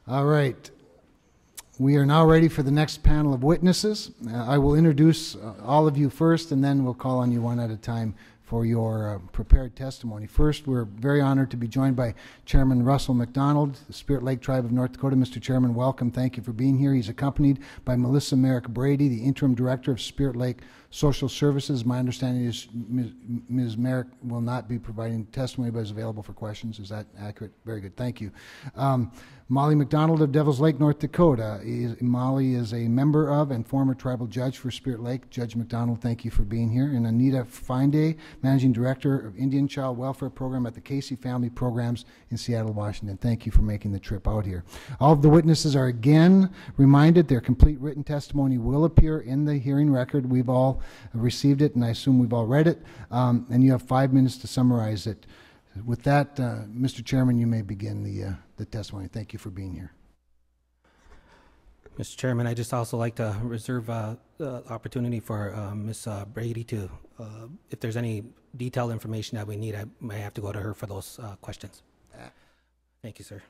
All right. We are now ready for the next panel of witnesses. I will introduce all of you first, and then we'll call on you one at a time for your prepared testimony. First, we're very honored to be joined by Chairman Russell McDonald, the Spirit Lake Tribe of North Dakota. Mr. Chairman, welcome. Thank you for being here. He's accompanied by Melissa Merrick Brady, the Interim Director of Spirit Lake Social Services. My understanding is Ms. Merrick will not be providing testimony, but is available for questions. Is that accurate? Very good. Thank you. Molly McDonald of Devils Lake, North Dakota. Molly is a member of and former tribal judge for Spirit Lake. Judge McDonald, thank you for being here. And Anita Fine, Managing Director of Indian Child Welfare Program at the Casey Family Programs in Seattle, Washington. Thank you for making the trip out here. All of the witnesses are again reminded their complete written testimony will appear in the hearing record. We've all received it, and I assume we've all read it, and you have 5 minutes to summarize it. With that, Mr. Chairman, you may begin the testimony. Thank you for being here. Mr. Chairman, I just also like to reserve the opportunity for Ms. Brady to, if there's any detailed information that we need, I may have to go to her for those questions. Thank you, sir.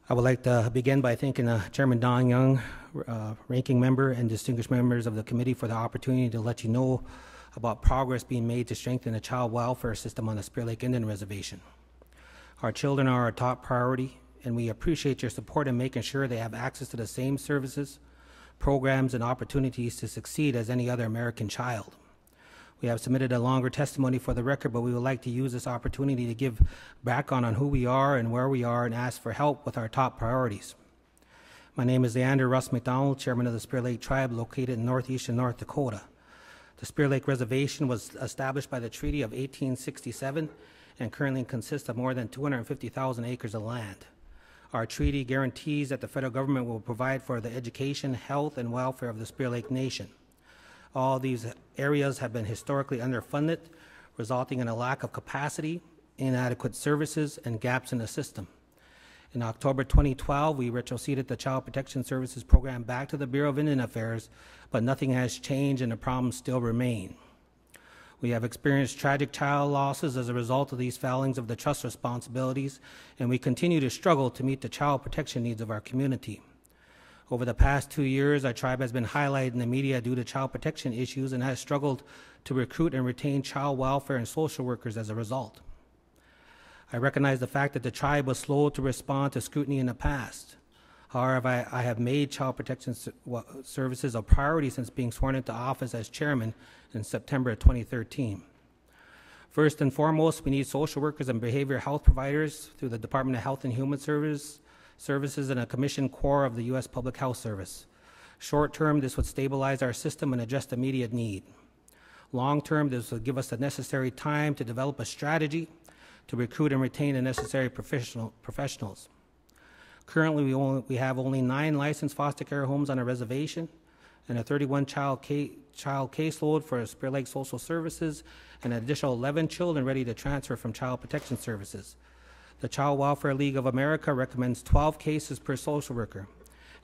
I would like to begin by thanking Chairman Don Young, ranking member, and distinguished members of the committee for the opportunity to let you know about progress being made to strengthen the child welfare system on the Spirit Lake Indian Reservation. Our children are our top priority, and we appreciate your support in making sure they have access to the same services, programs, and opportunities to succeed as any other American child. We have submitted a longer testimony for the record, but we would like to use this opportunity to give background on who we are and where we are and ask for help with our top priorities. My name is Leander Russ McDonald, Chairman of the Spirit Lake Tribe located in northeastern North Dakota. The Spirit Lake Reservation was established by the Treaty of 1867 and currently consists of more than 250,000 acres of land. Our treaty guarantees that the federal government will provide for the education, health, and welfare of the Spirit Lake Nation. All these areas have been historically underfunded, resulting in a lack of capacity, inadequate services, and gaps in the system. In October 2012, we retroceded the Child Protection Services program back to the Bureau of Indian Affairs, but nothing has changed and the problems still remain. We have experienced tragic child losses as a result of these failings of the trust responsibilities, and we continue to struggle to meet the child protection needs of our community. Over the past 2 years, our tribe has been highlighted in the media due to child protection issues and has struggled to recruit and retain child welfare and social workers as a result. I recognize the fact that the tribe was slow to respond to scrutiny in the past. However, I have made child protection services a priority since being sworn into office as chairman in September of 2013. First and foremost, we need social workers and behavioral health providers through the Department of Health and Human Services and a commissioned core of the U.S. Public Health Service. Short term, this would stabilize our system and address immediate need. Long term, this would give us the necessary time to develop a strategy to recruit and retain the necessary professionals. Currently, we have only 9 licensed foster care homes on a reservation and a 31 child caseload for Spirit Lake Social Services and an additional 11 children ready to transfer from Child Protection Services. The Child Welfare League of America recommends 12 cases per social worker.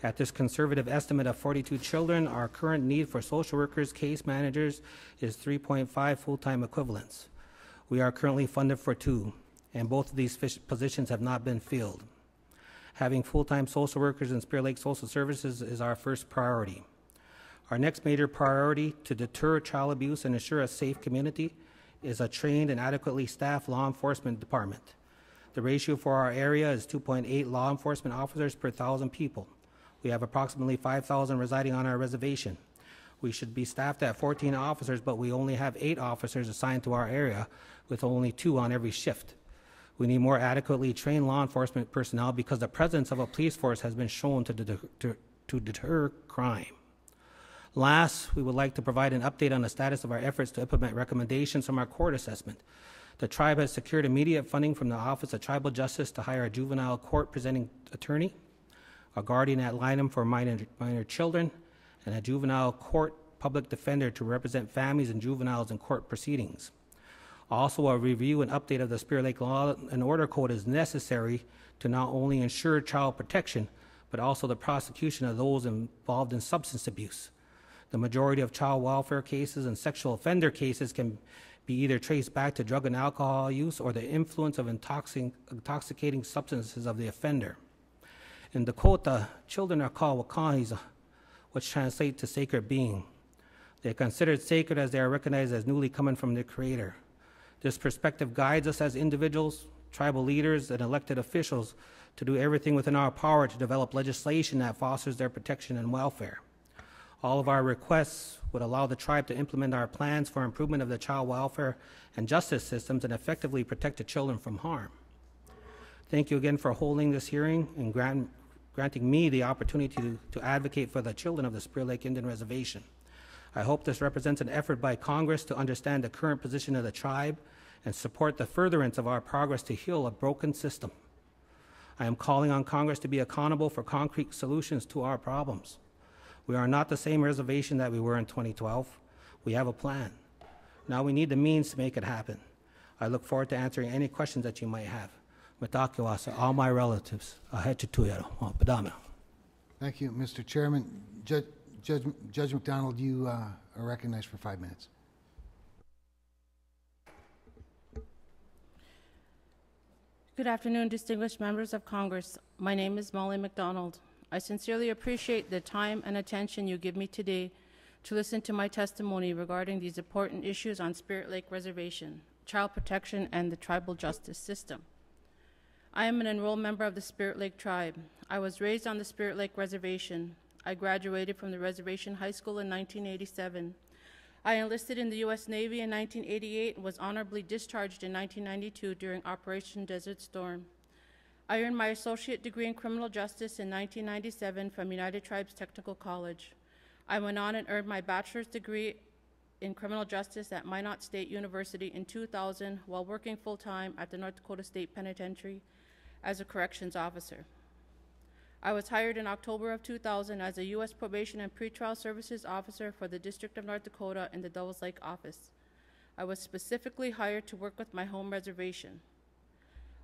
At this conservative estimate of 42 children, our current need for social workers, case managers is 3.5 full-time equivalents. We are currently funded for 2, and both of these positions have not been filled. Having full-time social workers in Spirit Lake Social Services is our first priority. Our next major priority to deter child abuse and ensure a safe community is a trained and adequately staffed law enforcement department. The ratio for our area is 2.8 law enforcement officers per 1,000 people. We have approximately 5,000 residing on our reservation. We should be staffed at 14 officers, but we only have 8 officers assigned to our area, with only 2 on every shift. We need more adequately trained law enforcement personnel because the presence of a police force has been shown to deter crime. Last, we would like to provide an update on the status of our efforts to implement recommendations from our court assessment. The tribe has secured immediate funding from the Office of Tribal Justice to hire a juvenile court presenting attorney, a guardian ad litem for minor children, and a juvenile court public defender to represent families and juveniles in court proceedings. Also, a review and update of the Spirit Lake Law and Order Code is necessary to not only ensure child protection, but also the prosecution of those involved in substance abuse. The majority of child welfare cases and sexual offender cases can be either traced back to drug and alcohol use or the influence of intoxicating substances of the offender. In Dakota, children are called wakahis, which translate to sacred being. They are considered sacred as they are recognized as newly coming from their Creator. This perspective guides us as individuals, tribal leaders, and elected officials to do everything within our power to develop legislation that fosters their protection and welfare. All of our requests would allow the tribe to implement our plans for improvement of the child welfare and justice systems and effectively protect the children from harm. Thank you again for holding this hearing and granting me the opportunity to advocate for the children of the Spirit Lake Indian Reservation. I hope this represents an effort by Congress to understand the current position of the tribe and support the furtherance of our progress to heal a broken system. I am calling on Congress to be accountable for concrete solutions to our problems. We are not the same reservation that we were in 2012. We have a plan. Now we need the means to make it happen. I look forward to answering any questions that you might have. Matakiwasa, all my relatives, Padama. Thank you, Mr. Chairman. Judge McDonald, you are recognized for 5 minutes. Good afternoon, distinguished members of Congress. My name is Molly McDonald. I sincerely appreciate the time and attention you give me today to listen to my testimony regarding these important issues on Spirit Lake Reservation, child protection, and the tribal justice system. I am an enrolled member of the Spirit Lake tribe. I was raised on the Spirit Lake Reservation. I graduated from the Reservation High School in 1987. I enlisted in the U.S. Navy in 1988 and was honorably discharged in 1992 during Operation Desert Storm. I earned my associate degree in criminal justice in 1997 from United Tribes Technical College. I went on and earned my bachelor's degree in criminal justice at Minot State University in 2000 while working full-time at the North Dakota State Penitentiary as a corrections officer. I was hired in October of 2000 as a U.S. Probation and Pretrial Services Officer for the District of North Dakota in the Devils Lake office. I was specifically hired to work with my home reservation.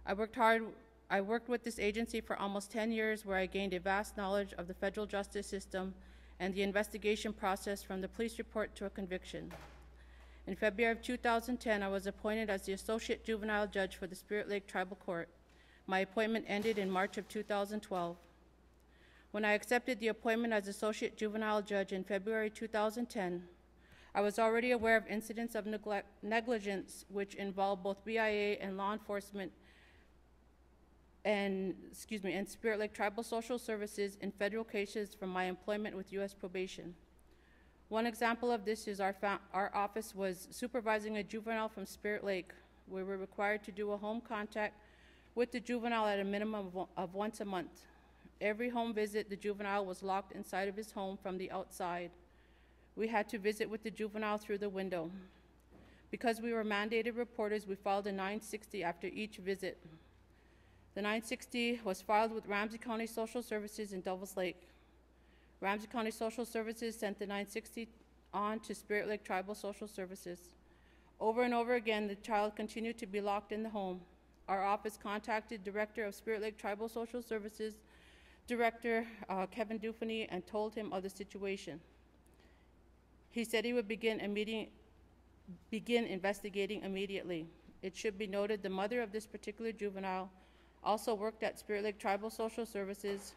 I worked with this agency for almost 10 years where I gained a vast knowledge of the federal justice system and the investigation process from the police report to a conviction. In February of 2010, I was appointed as the Associate Juvenile Judge for the Spirit Lake Tribal Court. My appointment ended in March of 2012. When I accepted the appointment as Associate Juvenile Judge in February 2010, I was already aware of incidents of negligence which involved both BIA and law enforcement and Spirit Lake Tribal Social Services in federal cases from my employment with U.S. Probation. One example of this is our office was supervising a juvenile from Spirit Lake. We were required to do a home contact with the juvenile at a minimum of once a month. Every home visit, the juvenile was locked inside of his home from the outside. We had to visit with the juvenile through the window. Because we were mandated reporters, we filed a 960 after each visit. The 960 was filed with Ramsey County Social Services in Devils Lake. Ramsey County Social Services sent the 960 on to Spirit Lake Tribal Social Services. Over and over again, the child continued to be locked in the home. Our office contacted Director of Spirit Lake Tribal Social Services, Director Kevin Dufany, and told him of the situation. He said he would begin investigating immediately. It should be noted the mother of this particular juvenile also worked at Spirit Lake Tribal Social Services.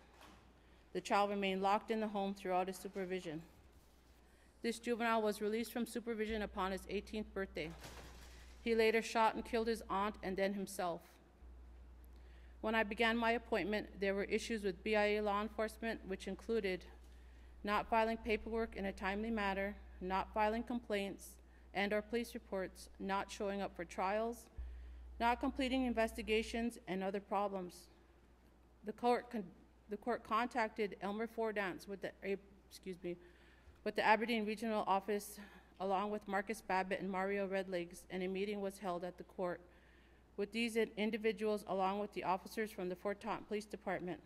The child remained locked in the home throughout his supervision. This juvenile was released from supervision upon his 18th birthday. He later shot and killed his aunt and then himself. When I began my appointment, there were issues with BIA law enforcement, which included not filing paperwork in a timely manner, not filing complaints and/or police reports, not showing up for trials, not completing investigations, and other problems. The court contacted Elmer Fordance with the Aberdeen Regional Office, along with Marcus Babbitt and Mario Redlegs, and a meeting was held at the court with these individuals along with the officers from the Fort Totten Police Department.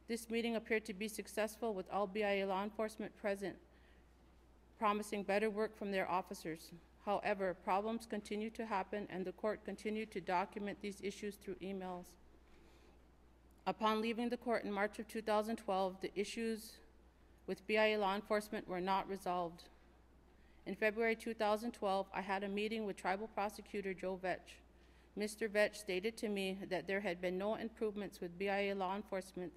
This meeting appeared to be successful with all BIA law enforcement present, promising better work from their officers. However, problems continued to happen and the court continued to document these issues through emails. Upon leaving the court in March of 2012, the issues with BIA law enforcement were not resolved. In February 2012, I had a meeting with Tribal Prosecutor Joe Vetch. Mr. Vetch stated to me that there had been no improvements with BIA law enforcement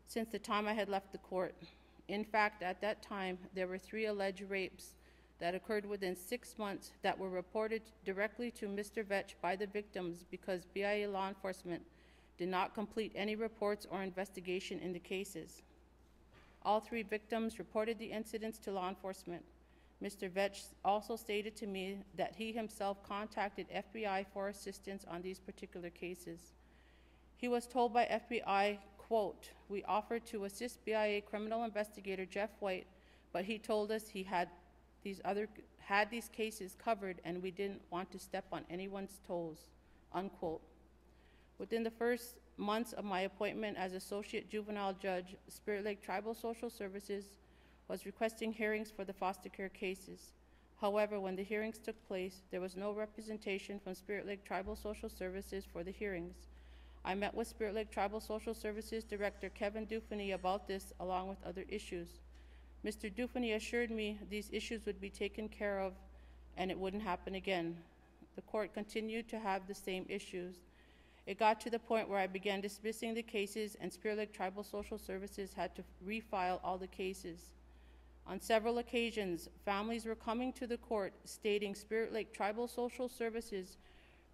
since the time I had left the court. In fact, at that time, there were 3 alleged rapes that occurred within 6 months that were reported directly to Mr. Vetch by the victims because BIA law enforcement did not complete any reports or investigation in the cases. All 3 victims reported the incidents to law enforcement. Mr. Vetch also stated to me that he himself contacted FBI for assistance on these particular cases. He was told by FBI, quote, "We offered to assist BIA criminal investigator Jeff White, but he told us he had these cases covered and we didn't want to step on anyone's toes," unquote. Within the first months of my appointment as Associate Juvenile Judge, Spirit Lake Tribal Social Services was requesting hearings for the foster care cases. However, when the hearings took place, there was no representation from Spirit Lake Tribal Social Services for the hearings. I met with Spirit Lake Tribal Social Services Director Kevin Dufany about this, along with other issues. Mr. Dufany assured me these issues would be taken care of and it wouldn't happen again. The court continued to have the same issues. It got to the point where I began dismissing the cases and Spirit Lake Tribal Social Services had to refile all the cases. On several occasions, families were coming to the court stating Spirit Lake Tribal Social Services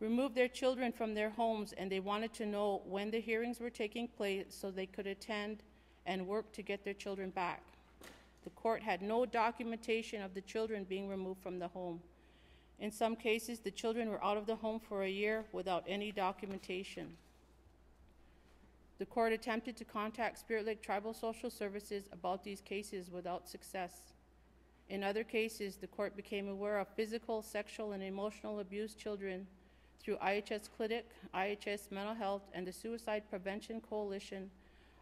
removed their children from their homes and they wanted to know when the hearings were taking place so they could attend and work to get their children back. The court had no documentation of the children being removed from the home. In some cases, the children were out of the home for a year without any documentation. The court attempted to contact Spirit Lake Tribal Social Services about these cases without success. In other cases, the court became aware of physical, sexual, and emotional abuse children through IHS Clinic, IHS Mental Health, and the Suicide Prevention Coalition,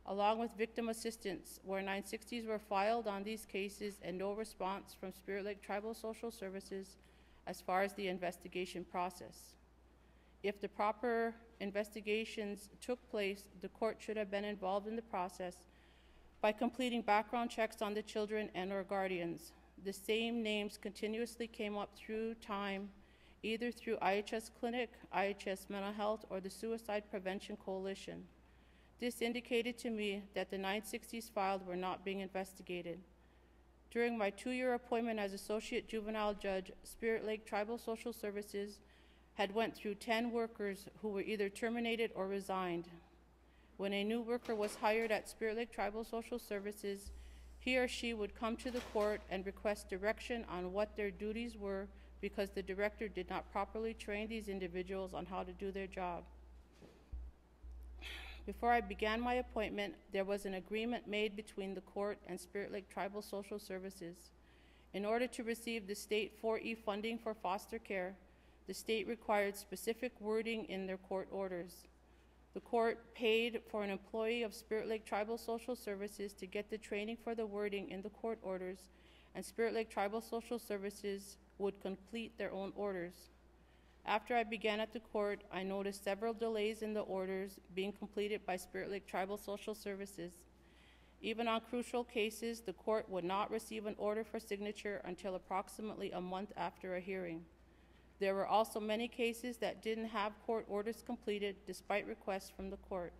along with victim assistance, where 960s were filed on these cases and no response from Spirit Lake Tribal Social Services as far as the investigation process. If the proper investigations took place, the court should have been involved in the process by completing background checks on the children and or guardians. The same names continuously came up through time, either through IHS Clinic, IHS Mental Health, or the Suicide Prevention Coalition. This indicated to me that the 960s filed were not being investigated. During my 2-year appointment as Associate Juvenile Judge, Spirit Lake Tribal Social Services had went through 10 workers who were either terminated or resigned. When a new worker was hired at Spirit Lake Tribal Social Services, he or she would come to the court and request direction on what their duties were because the director did not properly train these individuals on how to do their job. Before I began my appointment, there was an agreement made between the court and Spirit Lake Tribal Social Services. In order to receive the state 4E funding for foster care, the state required specific wording in their court orders. The court paid for an employee of Spirit Lake Tribal Social Services to get the training for the wording in the court orders, and Spirit Lake Tribal Social Services would complete their own orders. After I began at the court, I noticed several delays in the orders being completed by Spirit Lake Tribal Social Services. Even on crucial cases, the court would not receive an order for signature until approximately a month after a hearing. There were also many cases that didn't have court orders completed despite requests from the court.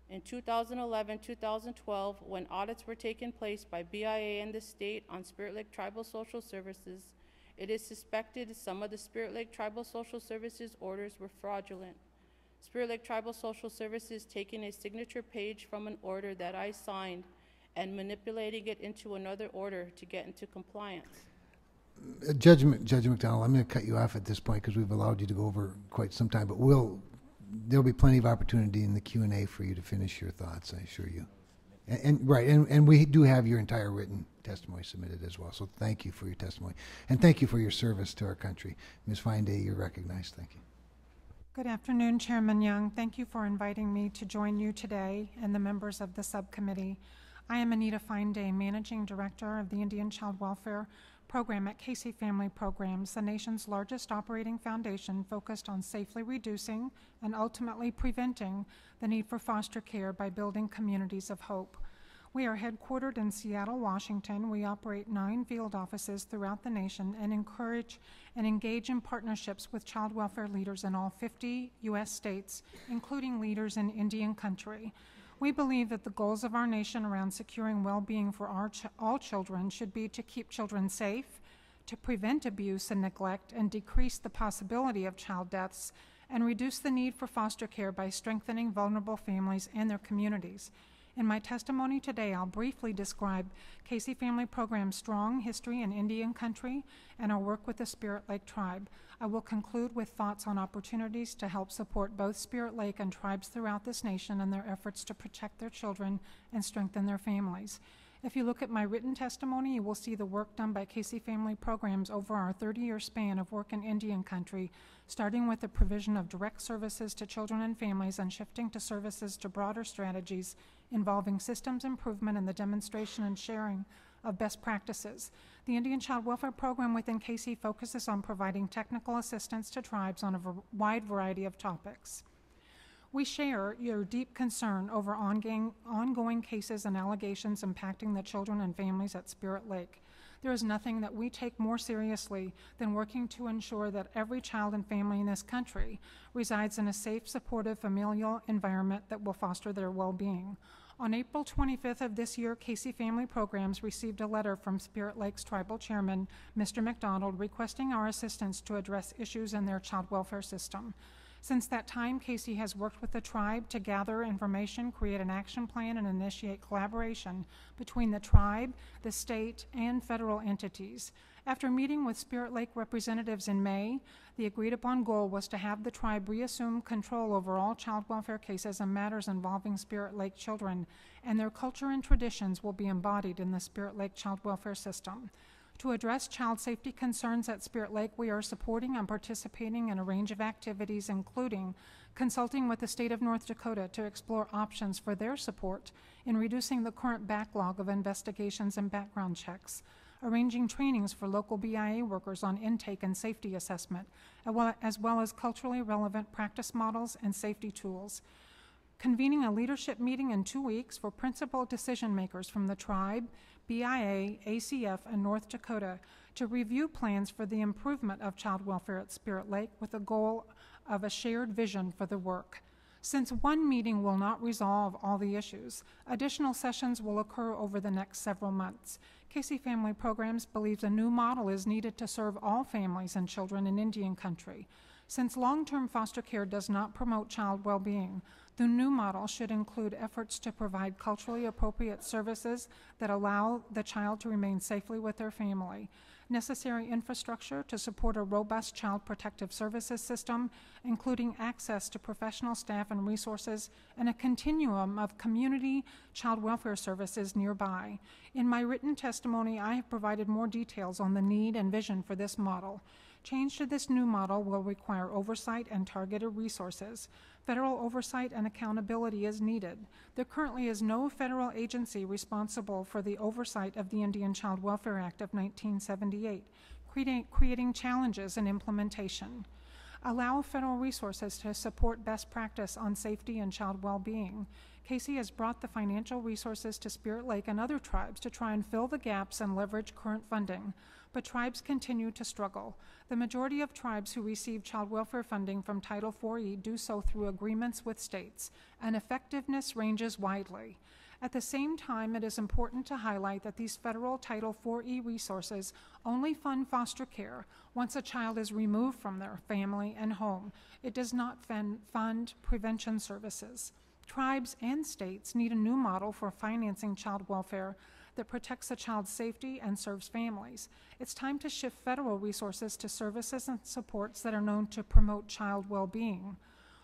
In 2011-2012, when audits were taking place by BIA and the state on Spirit Lake Tribal Social Services, it is suspected some of the Spirit Lake Tribal Social Services orders were fraudulent. Spirit Lake Tribal Social Services taking a signature page from an order that I signed and manipulating it into another order to get into compliance. Judge McDonald, I'm going to cut you off at this point because we've allowed you to go over quite some time, but there'll be plenty of opportunity in the Q&A for you to finish your thoughts, I assure you. And we do have your entire written testimony submitted as well, so thank you for your testimony. And thank you for your service to our country. Ms. Fine-Day, you're recognized. Thank you. Good afternoon, Chairman Young. Thank you for inviting me to join you today and the members of the subcommittee. I am Anita Fine-Day, Managing Director of the Indian Child Welfare Program at Casey Family Programs, the nation's largest operating foundation focused on safely reducing and ultimately preventing the need for foster care by building communities of hope. We are headquartered in Seattle, Washington. We operate 9 field offices throughout the nation and encourage and engage in partnerships with child welfare leaders in all 50 U.S. states, including leaders in Indian country. We believe that the goals of our nation around securing well-being for all children should be to keep children safe, to prevent abuse and neglect, and decrease the possibility of child deaths, and reduce the need for foster care by strengthening vulnerable families and their communities. In my testimony today, I'll briefly describe Casey Family Program's strong history in Indian country and our work with the Spirit Lake Tribe. I will conclude with thoughts on opportunities to help support both Spirit Lake and tribes throughout this nation in their efforts to protect their children and strengthen their families. If you look at my written testimony, you will see the work done by Casey Family Programs over our 30-year span of work in Indian country, starting with the provision of direct services to children and families and shifting to services to broader strategies involving systems improvement and the demonstration and sharing of best practices. The Indian Child Welfare Program within Casey focuses on providing technical assistance to tribes on a wide variety of topics. We share your deep concern over ongoing cases and allegations impacting the children and families at Spirit Lake. There is nothing that we take more seriously than working to ensure that every child and family in this country resides in a safe, supportive, familial environment that will foster their well-being. On April 25th of this year, Casey Family Programs received a letter from Spirit Lake's tribal chairman, Mr. McDonald, requesting our assistance to address issues in their child welfare system. Since that time, Casey has worked with the tribe to gather information, create an action plan, and initiate collaboration between the tribe, the state, and federal entities. After meeting with Spirit Lake representatives in May, the agreed-upon goal was to have the tribe reassume control over all child welfare cases and matters involving Spirit Lake children, and their culture and traditions will be embodied in the Spirit Lake child welfare system. To address child safety concerns at Spirit Lake, we are supporting and participating in a range of activities, including consulting with the state of North Dakota to explore options for their support in reducing the current backlog of investigations and background checks, arranging trainings for local BIA workers on intake and safety assessment, as well as culturally relevant practice models and safety tools, convening a leadership meeting in 2 weeks for principal decision makers from the tribe, BIA, ACF, and North Dakota to review plans for the improvement of child welfare at Spirit Lake with a goal of a shared vision for the work. Since one meeting will not resolve all the issues, additional sessions will occur over the next several months. Casey Family Programs believes a new model is needed to serve all families and children in Indian country. Since long-term foster care does not promote child well-being, the new model should include efforts to provide culturally appropriate services that allow the child to remain safely with their family, necessary infrastructure to support a robust child protective services system, including access to professional staff and resources, and a continuum of community child welfare services nearby. In my written testimony, I have provided more details on the need and vision for this model. Change to this new model will require oversight and targeted resources. Federal oversight and accountability is needed. There currently is no federal agency responsible for the oversight of the Indian Child Welfare Act of 1978, creating challenges in implementation. Allow federal resources to support best practice on safety and child well-being. Casey has brought the financial resources to Spirit Lake and other tribes to try and fill the gaps and leverage current funding, but tribes continue to struggle. The majority of tribes who receive child welfare funding from Title IV-E do so through agreements with states, and effectiveness ranges widely. At the same time, it is important to highlight that these federal Title IV-E resources only fund foster care once a child is removed from their family and home. It does not fund prevention services. Tribes and states need a new model for financing child welfare that protects the child's safety and serves families. It's time to shift federal resources to services and supports that are known to promote child well-being.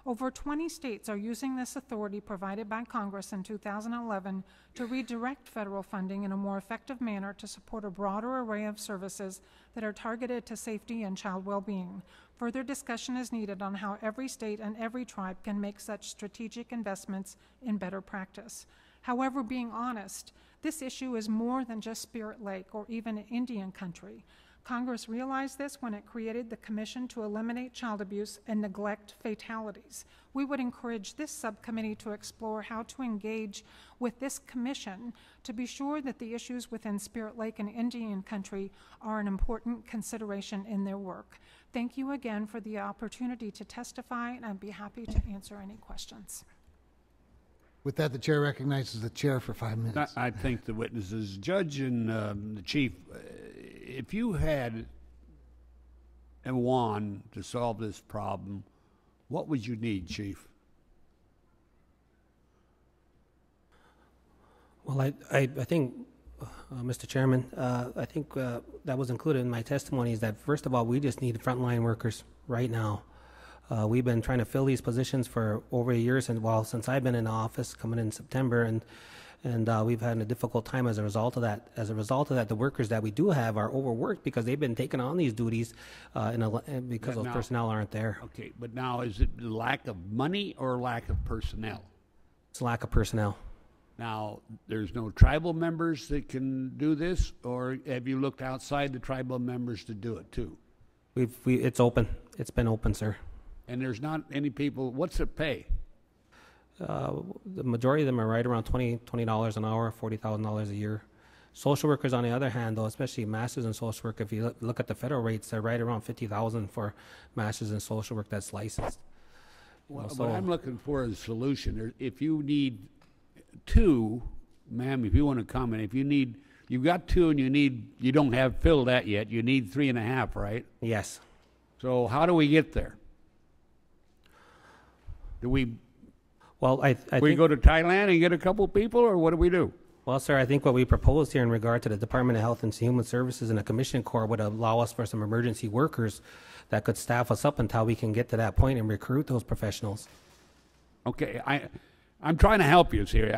Over 20 states are using this authority provided by Congress in 2011 to redirect federal funding in a more effective manner to support a broader array of services that are targeted to safety and child well-being. Further discussion is needed on how every state and every tribe can make such strategic investments in better practice. However, being honest, this issue is more than just Spirit Lake or even Indian country. Congress realized this when it created the Commission to Eliminate Child Abuse and Neglect Fatalities. We would encourage this subcommittee to explore how to engage with this commission to be sure that the issues within Spirit Lake and Indian Country are an important consideration in their work. Thank you again for the opportunity to testify, and I'd be happy to answer any questions. With that, the chair recognizes the chair for 5 minutes. I thank the witnesses. Judge and the chief, if you had a wand to solve this problem, what would you need, chief? Well, I think, Mr. Chairman, I think that was included in my testimony is that, first of all, we just need frontline workers right now. We've been trying to fill these positions for over a year since I've been in office, coming in September, and we've had a difficult time as a result of that. As a result of that, the workers that we do have are overworked because they've been taking on these duties because those personnel aren't there. Okay, but now is it lack of money or lack of personnel? It's lack of personnel. Now, there's no tribal members that can do this, or have you looked outside the tribal members to do it too? It's open. It's been open, sir. And there's not any people. What's it pay? The majority of them are right around $20 an hour, $40,000 a year. Social workers, on the other hand, though, especially masters in social work, if you look at the federal rates, they're right around $50,000 for masters in social work that's licensed. What I'm looking for is a solution. If you need two, ma'am, if you want to comment, you've got two and you don't have filled that yet. You need 3.5, right? Yes. So how do we get there? Do we? Well, I think we go to Thailand and get a couple people, or what do we do? Well, sir, I think what we proposed here in regard to the Department of Health and Human Services and the Commission Corps would allow us for some emergency workers that could staff us up until we can get to that point and recruit those professionals. Okay, I'm trying to help you here.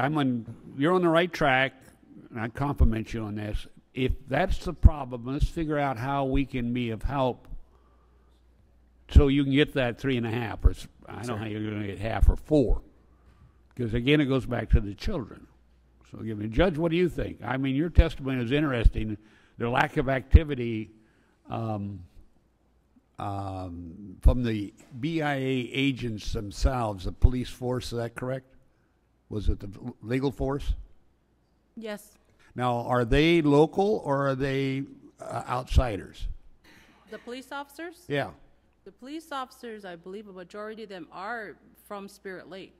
You're on the right track, and I compliment you on this. If that's the problem, let's figure out how we can be of help so you can get that 3.5, or I don't know how you're going to get half or 4. Because again, it goes back to the children. So, Judge, what do you think? I mean, your testimony is interesting. The lack of activity from the BIA agents themselves, the police force, is that correct? Was it the legal force? Yes. Now, are they local or are they outsiders? The police officers? Yeah. The police officers, I believe a majority of them are from Spirit Lake.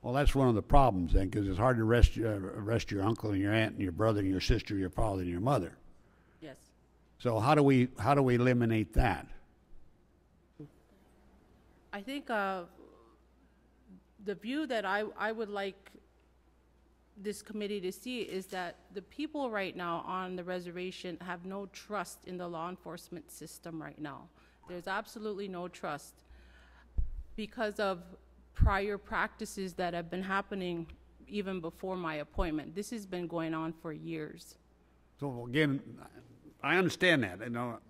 Well, that's one of the problems then, because it's hard to arrest your uncle and your aunt and your brother and your sister, your father and your mother. Yes. So how do we eliminate that? I think the view that I would like this committee to see is that the people right now on the reservation have no trust in the law enforcement system right now. There's absolutely no trust because of prior practices that have been happening even before my appointment. This has been going on for years. So again, I understand that.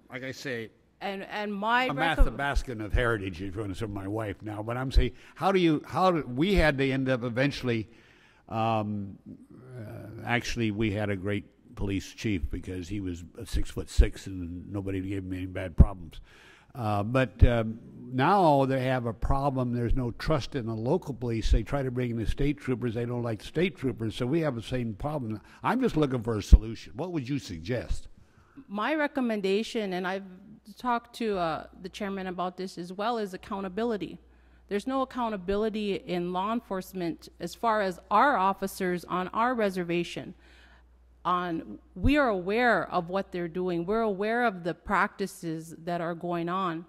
Like I say, And I'm Athabascan of heritage, if you want to say my wife now. But I'm saying, we had to end up eventually. Actually, we had a great police chief because he was 6'6" and nobody gave him any bad problems. But now they have a problem. There's no trust in the local police. They try to bring in the state troopers. They don't like the state troopers. So we have the same problem. I'm just looking for a solution. What would you suggest? My recommendation, and I've talked to the chairman about this as well, is accountability. There's no accountability in law enforcement as far as our officers on our reservation. We are aware of what they're doing. We're aware of the practices that are going on,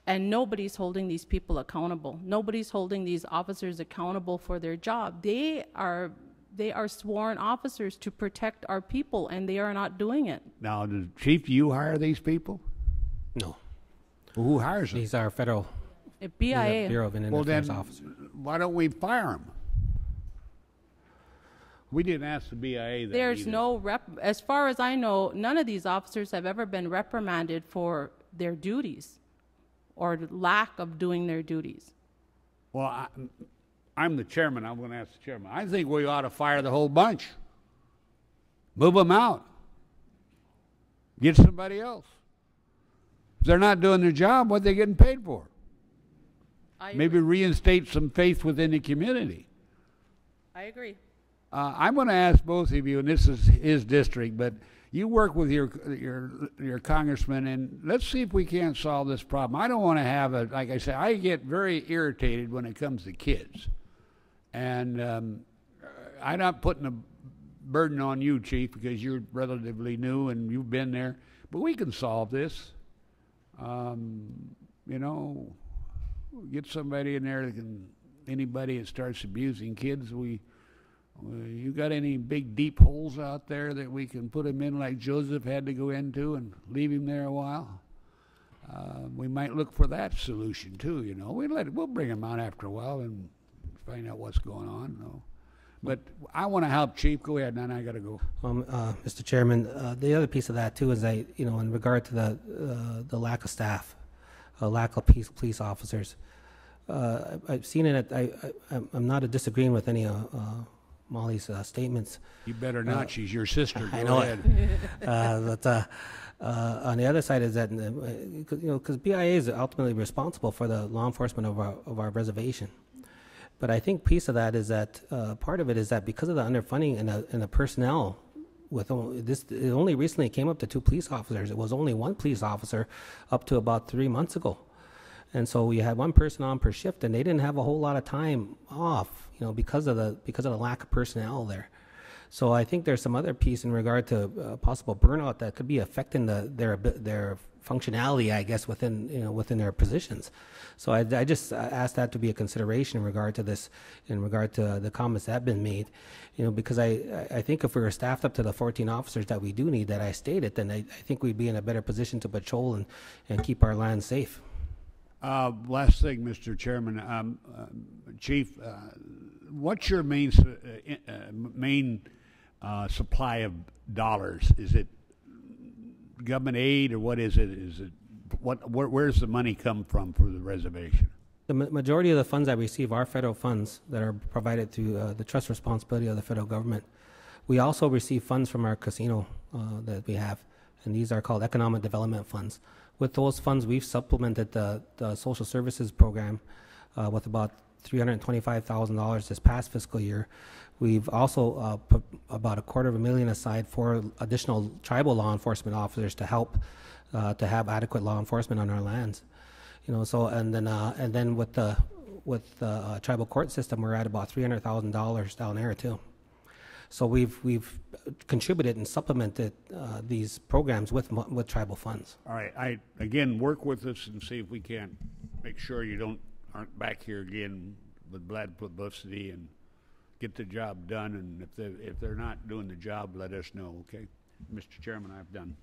and nobody's holding these people accountable. Nobody's holding these officers accountable for their job. They are sworn officers to protect our people, and they are not doing it. Now, Chief, do you hire these people? No. Well, who hires them? These are federal BIA. Bureau of Indian Affairs officers. Why don't we fire them? We didn't ask the BIA that There's either. no as far as I know, none of these officers have ever been reprimanded for their duties or lack of doing their duties. Well, I'm the chairman. I'm going to ask the chairman. I think we ought to fire the whole bunch. Move them out. Get somebody else. If they're not doing their job, what are they getting paid for? Maybe reinstate some faith within the community. I agree. I'm going to ask both of you, and this is his district, but you work with your congressman, and let's see if we can't solve this problem. I don't want to have a, like I say, I get very irritated when it comes to kids. And I'm not putting a burden on you, Chief, because you're relatively new and you've been there. But we can solve this. You know, get somebody in there that can, anybody that starts abusing kids, you got any big deep holes out there that we can put him in like Joseph had to go into and leave him there a while? We might look for that solution too, you know. We'll bring him out after a while and find out what's going on, you know. But I want to help, Chief. Go ahead, and then I got to go. Mr. Chairman, the other piece of that too is in regard to the lack of staff, lack of police officers. I've seen it. I'm not disagreeing with any Molly's statements. You better not. She's your sister. I Go know ahead. it. But on the other side is that because BIA is ultimately responsible for the law enforcement of our reservation. But I think piece of that is that part of it is that because of the underfunding and the personnel, it only recently came up to 2 police officers. It was only 1 police officer up to about 3 months ago, and so we had 1 person on per shift, and they didn't have a whole lot of time off, because of the lack of personnel there. So I think there's some other piece in regard to possible burnout that could be affecting their functionality, I guess, within their positions. So I just asked that to be a consideration in regard to this, in regard to the comments that have been made, because I think if we were staffed up to the 14 officers that we do need that I stated, then I think we'd be in a better position to patrol and keep our land safe. Last thing, Mr. Chairman, Chief, what's your main supply of dollars? Is it government aid, or what is it? Is it where's the money come from for the reservation? The majority of the funds I receive are federal funds that are provided through the trust responsibility of the federal government. We also receive funds from our casino that we have, and these are called economic development funds. With those funds, we've supplemented the social services program with about $325,000 this past fiscal year. We've also put about $250,000 aside for additional tribal law enforcement officers to help to have adequate law enforcement on our lands. So and then with the tribal court system, we're at about $300,000 down there too. So we've contributed and supplemented these programs with tribal funds. All right, I again work with us and see if we can make sure you aren't back here again with bad publicity, and get the job done. And if they're not doing the job, let us know. Okay, Mr. Chairman, I've done.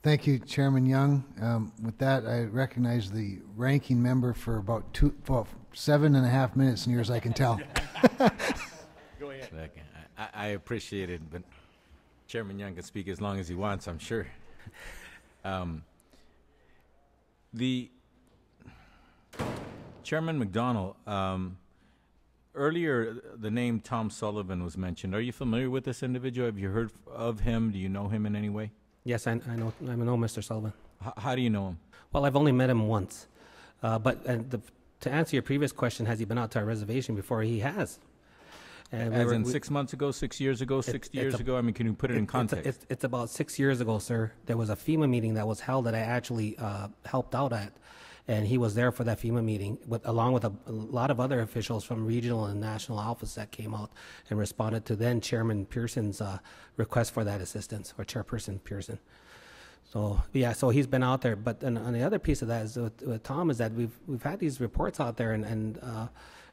Thank you, Chairman Young. With that, I recognize the ranking member for about 7.5 minutes, near as I can tell. Go ahead. I appreciate it, but Chairman Young can speak as long as he wants, I'm sure. The Chairman McDonald, earlier the name Tom Sullivan was mentioned. Are you familiar with this individual? Have you heard of him? Do you know him in any way? Yes, I know Mr. Sullivan. How do you know him? Well, I've only met him once. But to answer your previous question, has he been out to our reservation before? He has. And As in 6 months ago, 6 years ago, 60 years ago? I mean, can you put it in context? It's about 6 years ago, sir. There was a FEMA meeting that was held that I actually helped out at. And he was there for that FEMA meeting, along with a lot of other officials from regional and national office that came out and responded to then Chairman Pearson's request for that assistance, or Chairperson Pearson. So yeah, so he's been out there. But on the other piece of that is with Tom is that we've had these reports out there, and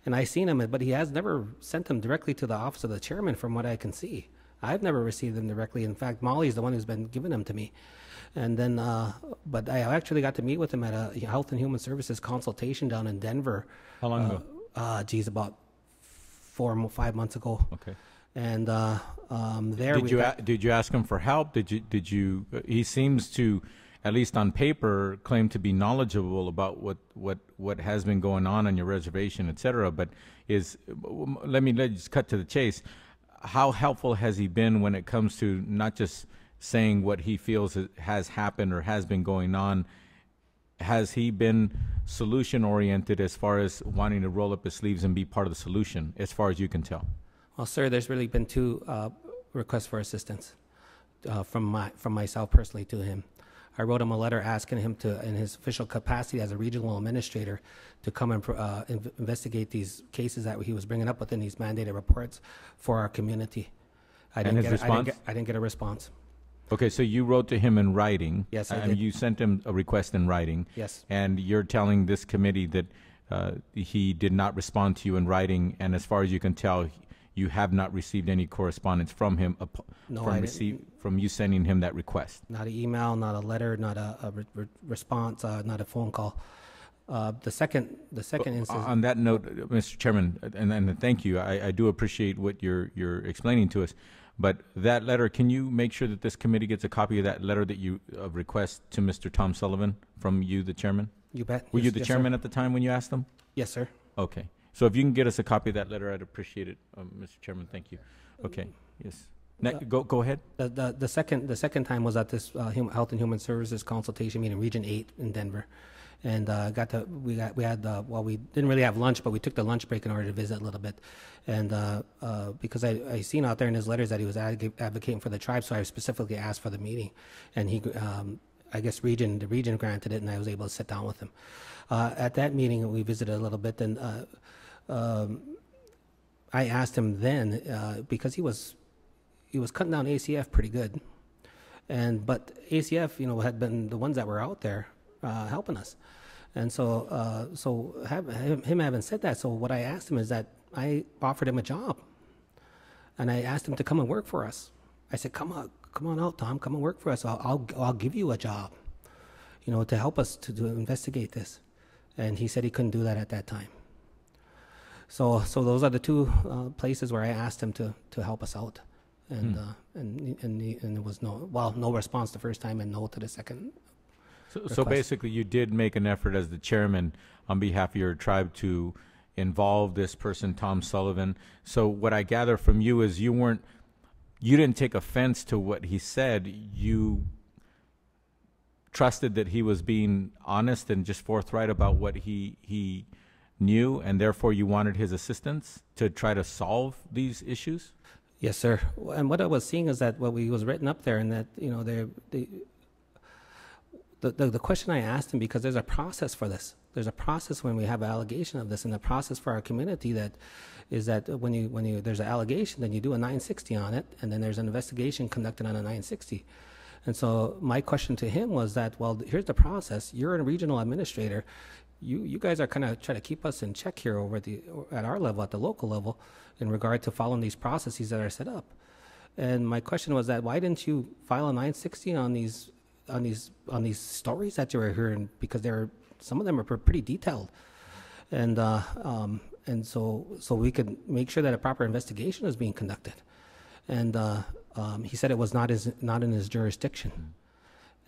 I seen him, but he has never sent them directly to the office of the chairman, from what I can see. I've never received them directly. In fact, Molly's the one who's been giving them to me. And then, but I actually got to meet with him at a Health and Human Services consultation down in Denver. How long ago? About 4 or 5 months ago. Okay. And there did you ask him for help? Did you? He seems to, at least on paper, claim to be knowledgeable about what has been going on your reservation, et cetera. But let's cut to the chase. How helpful has he been when it comes to not just saying what he feels has happened or has been going on. Has he been solution-oriented as far as wanting to roll up his sleeves and be part of the solution, as far as you can tell? Well, sir, there's really been two requests for assistance from myself personally to him. I wrote him a letter asking him to, in his official capacity as a regional administrator, to come and investigate these cases that he was bringing up within these mandated reports for our community. I didn't get a response. Okay, so you wrote to him in writing. Yes, I and did. you sent him a request in writing. Yes. And you're telling this committee that he did not respond to you in writing, and as far as you can tell, you have not received any correspondence from him No, I didn't. from you sending him that request. Not an email, not a letter, not a response, not a phone call. The second instance. On that note, Mr. Chairman, and thank you, I do appreciate what you're explaining to us, but that letter, can you make sure that this committee gets a copy of that letter that you request to Mr. Tom Sullivan from you, the chairman? You bet. Were Yes, you the yes, chairman sir. at the time when you asked them? Yes, sir. Okay. So if you can get us a copy of that letter, I'd appreciate it, Mr. Chairman. Thank you. Okay. Yes. Go ahead. The second time was at this Health and Human Services consultation meeting, Region 8 in Denver, and we didn't really have lunch, but we took the lunch break in order to visit a little bit, and because I seen out there in his letters that he was advocating for the tribe, so I specifically asked for the meeting, and he I guess the region granted it, and I was able to sit down with him. At that meeting, we visited a little bit, and I asked him then because he was cutting down ACF pretty good, but ACF had been the ones that were out there helping us, and so him having said that, so what I asked him is that I offered him a job, and I asked him to come and work for us. I said, come on out, Tom, come and work for us. I'll give you a job, to help us to investigate this, and he said he couldn't do that at that time. So those are the two places where I asked him to help us out, and there was no response the first time and no to the second. So basically, you did make an effort as the chairman on behalf of your tribe to involve this person, Tom Sullivan. So what I gather from you is you didn't take offense to what he said. You trusted that he was being honest and just forthright about what he knew, and therefore you wanted his assistance to try to solve these issues? Yes, sir. And what I was seeing is that what was written up there, and that the question I asked him, because there's a process for this. There's a process when we have an allegation of this, and the process for our community that is that when there's an allegation, then you do a 960 on it, and then there's an investigation conducted on a 960. And so my question to him was that, well, here's the process. You're a regional administrator. You guys are kind of trying to keep us in check here at our level, at the local level, in regard to following these processes that are set up. And my question was that, why didn't you file a 960 on these stories that you were hearing, because some of them are pretty detailed, and so we could make sure that a proper investigation is being conducted. And he said it was not in his jurisdiction,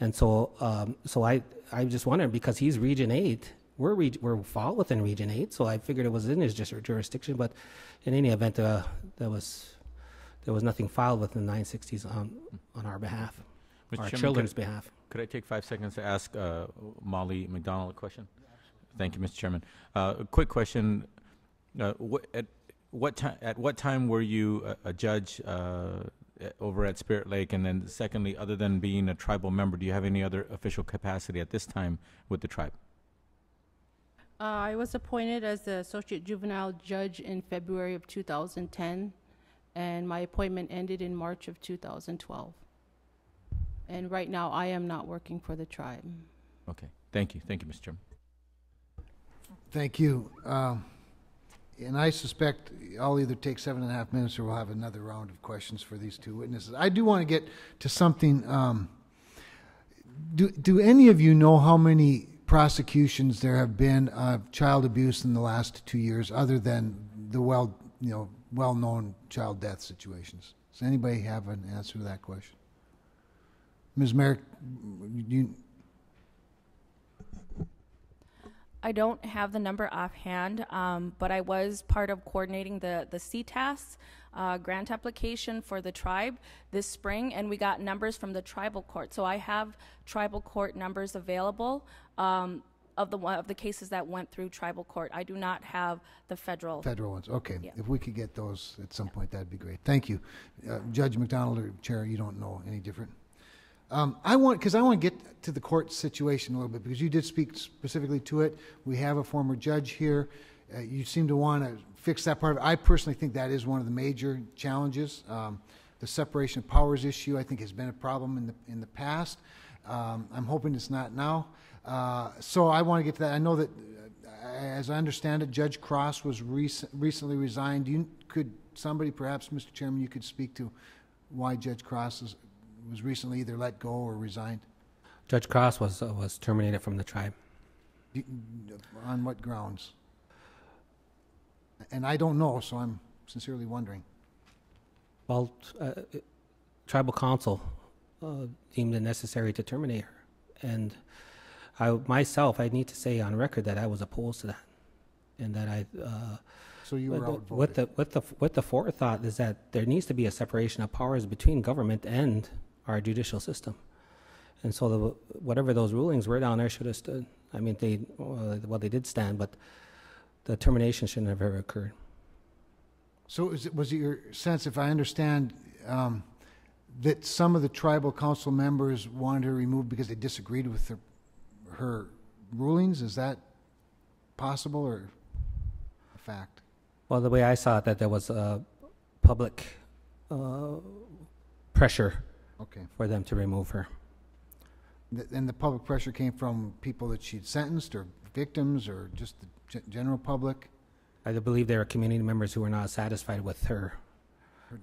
and so I just wondered, because he's Region 8. We're fall within Region 8, so I figured it was in his jurisdiction. But in any event, there was nothing filed within the 960s on our behalf, Mr. our Chairman, children's behalf. Could I take 5 seconds to ask Molly McDonald a question? Thank you, Mr. Chairman. A quick question. At what time were you a judge over at Spirit Lake? And then secondly, other than being a tribal member, do you have any other official capacity at this time with the tribe? I was appointed as the Associate Juvenile Judge in February of 2010, and my appointment ended in March of 2012. And right now, I am not working for the tribe. Okay. Thank you. Thank you, Mr. Chairman. Thank you. And I suspect I'll either take 7.5 minutes or we'll have another round of questions for these two witnesses. I do want to get to something. Do any of you know how many prosecutions there have been of child abuse in the last 2 years, other than the well-known child death situations? Does anybody have an answer to that question? Ms. Merrick, I don't have the number offhand, but I was part of coordinating the CTAS grant application for the tribe this spring, and we got numbers from the tribal court. So I have tribal court numbers available of the cases that went through tribal court. I do not have the federal. Federal ones, okay. Yeah. If we could get those at some point, that'd be great. Thank you. Judge McDonald or Chair, you don't know any different? I want to get to the court situation a little bit, because you did speak specifically to it. We have a former judge here. You seem to want to fix that part of it. I personally think that is one of the major challenges. The separation of powers issue, I think, has been a problem in the past. I'm hoping it's not now. So I want to get to that. I know that, as I understand it, Judge Cross was recently resigned. Could somebody, perhaps, Mr. Chairman, you could speak to why Judge Cross was recently either let go or resigned? Judge Cross was terminated from the tribe. On what grounds? And I don't know, so I'm sincerely wondering. Well, tribal council deemed it necessary to terminate her, and I need to say on record that I was opposed to that, and that So you were outvoted. with the forethought is that there needs to be a separation of powers between government and our judicial system, and so whatever those rulings were down there should have stood. I mean, they did stand, but the termination shouldn't have ever occurred. So was it your sense, if I understand, that some of the tribal council members wanted her removed because they disagreed with her rulings? Is that possible or a fact? Well, the way I saw it, that there was public pressure for them to remove her. And the public pressure came from people that she'd sentenced, or victims, or just the general public? I believe there are community members who were not satisfied with her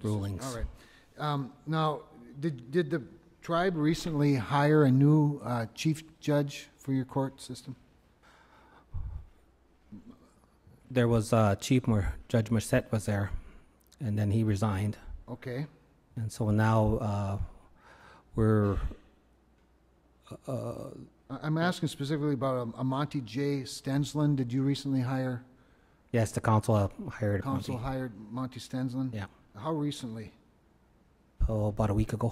rulings. All right. Now, did the tribe recently hire a new chief judge for your court system? There was Judge Merced was there, and then he resigned. Okay. And so now we're... I'm asking specifically about a Monty J. Stensland. Did you recently hire? Yes, the council hired Council Monty. hired Monty Stensland? Yeah. How recently? Oh, about a week ago.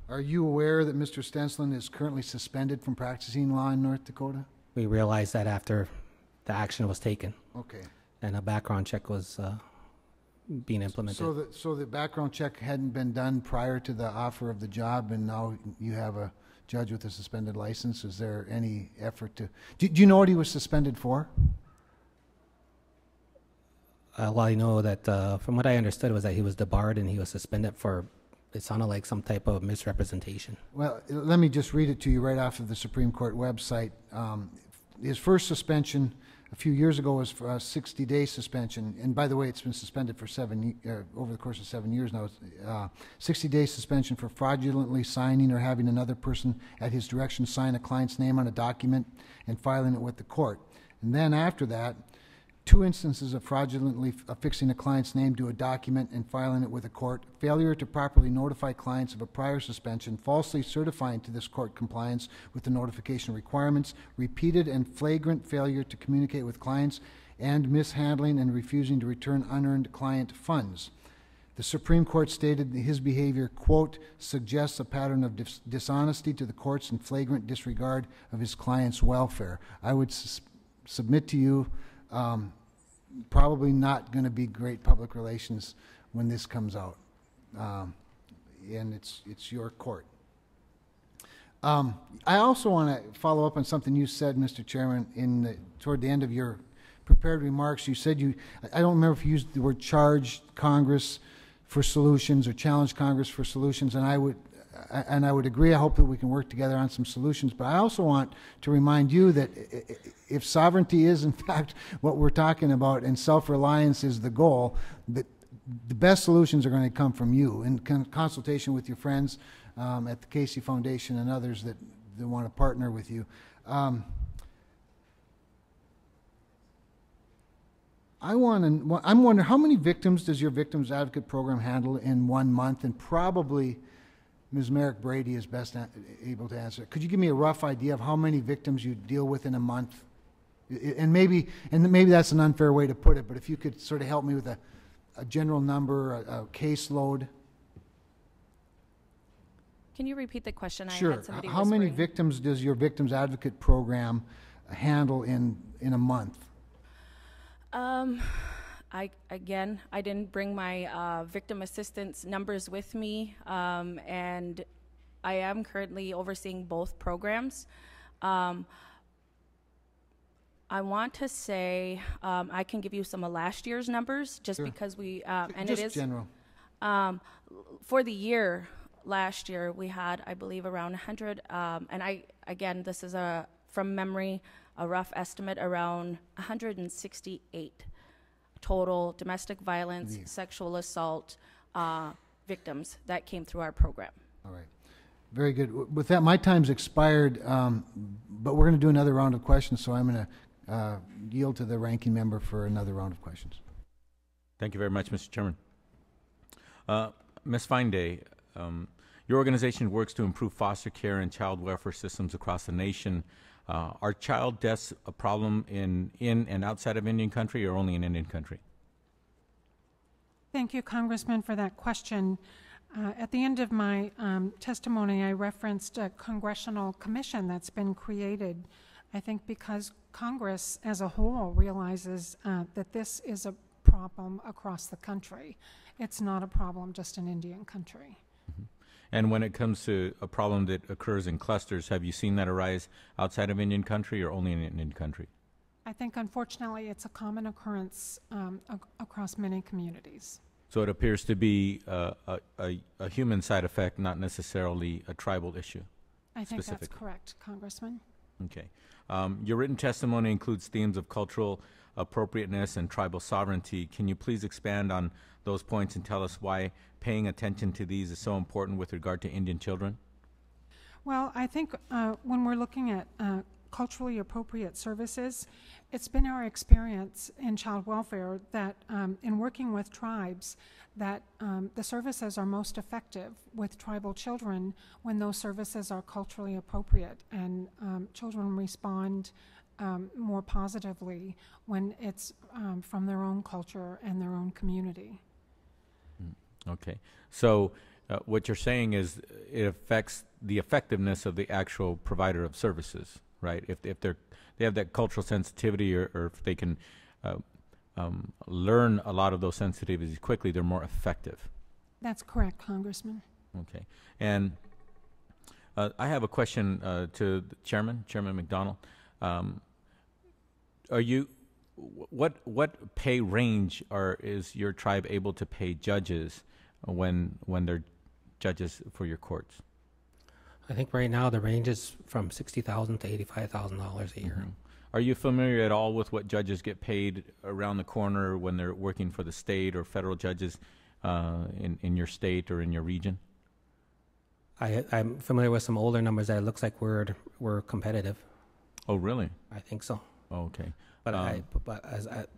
Are you aware that Mr. Stensland is currently suspended from practicing law in North Dakota? We realized that after the action was taken. Okay. And a background check was being implemented. So the background check hadn't been done prior to the offer of the job, and now you have a judge with a suspended license. Is there any effort to... Do you know what he was suspended for? Well, I know that from what I understood was that he was debarred and he was suspended for, it sounded like some type of misrepresentation. Well, let me just read it to you right off of the Supreme Court website. His first suspension a few years ago was for a 60-day suspension. And by the way, it's been suspended for over the course of 7 years now. 60-day suspension for fraudulently signing or having another person at his direction sign a client's name on a document and filing it with the court. And then after that, 2 instances of fraudulently affixing a client's name to a document and filing it with a court, failure to properly notify clients of a prior suspension, falsely certifying to this court compliance with the notification requirements, repeated and flagrant failure to communicate with clients, and mishandling and refusing to return unearned client funds. The Supreme Court stated that his behavior, quote, suggests a pattern of dishonesty to the courts and flagrant disregard of his client's welfare. I would submit to you, probably not going to be great public relations when this comes out, and it's your court. I also want to follow up on something you said, Mr. Chairman, toward the end of your prepared remarks. You said I don't remember if you used the word charge Congress for solutions or challenge Congress for solutions, and I would agree. I hope that we can work together on some solutions. But I also want to remind you that if sovereignty is, in fact, what we're talking about and self-reliance is the goal, that the best solutions are going to come from you in consultation with your friends at the Casey Foundation and others that want to partner with you. I'm wondering, how many victims does your Victims Advocate Program handle in 1 month? And probably Ms. Merrick Brady is best able to answer. Could you give me a rough idea of how many victims you deal with in a month And maybe that's an unfair way to put it, but if you could sort of help me with a general number, a caseload. Can you repeat the question? I Sure. had somebody How many whispering. victims does your Victims Advocate program handle in a month? I didn't bring my victim assistance numbers with me, and I am currently overseeing both programs. I want to say I can give you some of last year's numbers, just Sure. because we and Just it is general. for the year. Last year we had, I believe, around 100, and this is from memory, a rough estimate, around 168 total domestic violence, sexual assault victims that came through our program. All right. Very good. With that, my time's expired, but we're going to do another round of questions, so I'm going to yield to the ranking member for another round of questions. Thank you very much, Mr. Chairman. Ms. Feinday, your organization works to improve foster care and child welfare systems across the nation. Are child deaths a problem in and outside of Indian country, or only in Indian country? Thank you, Congressman, for that question. At the end of my testimony, I referenced a congressional commission that's been created, I think because Congress as a whole realizes that this is a problem across the country. It's not a problem just in Indian country. Mm-hmm. And when it comes to a problem that occurs in clusters, have you seen that arise outside of Indian country or only in Indian country? I think, unfortunately, it's a common occurrence across many communities. So it appears to be a human side effect, not necessarily a tribal issue. I think that's specifically correct, Congressman. Okay. Your written testimony includes themes of cultural appropriateness and tribal sovereignty. Can you please expand on those points and tell us why paying attention to these is so important with regard to Indian children? Well, I think when we're looking at culturally appropriate services, it's been our experience in child welfare that in working with tribes, that the services are most effective with tribal children when those services are culturally appropriate, and children respond more positively when it's from their own culture and their own community. Okay. So what you're saying is it affects the effectiveness of the actual provider of services, right? If they have that cultural sensitivity, or if they can learn a lot of those sensitivities quickly, they're more effective. That's correct, Congressman. Okay. And I have a question to the Chairman McDonald. What pay range is your tribe able to pay judges when they're judges for your courts? I think right now the range is from $60,000 to $85,000 a year. Mm-hmm. Are you familiar at all with what judges get paid around the corner when they're working for the state or federal judges in your state or in your region? I'm familiar with some older numbers that it looks like we're competitive. Oh, really? I think so. Oh, okay. But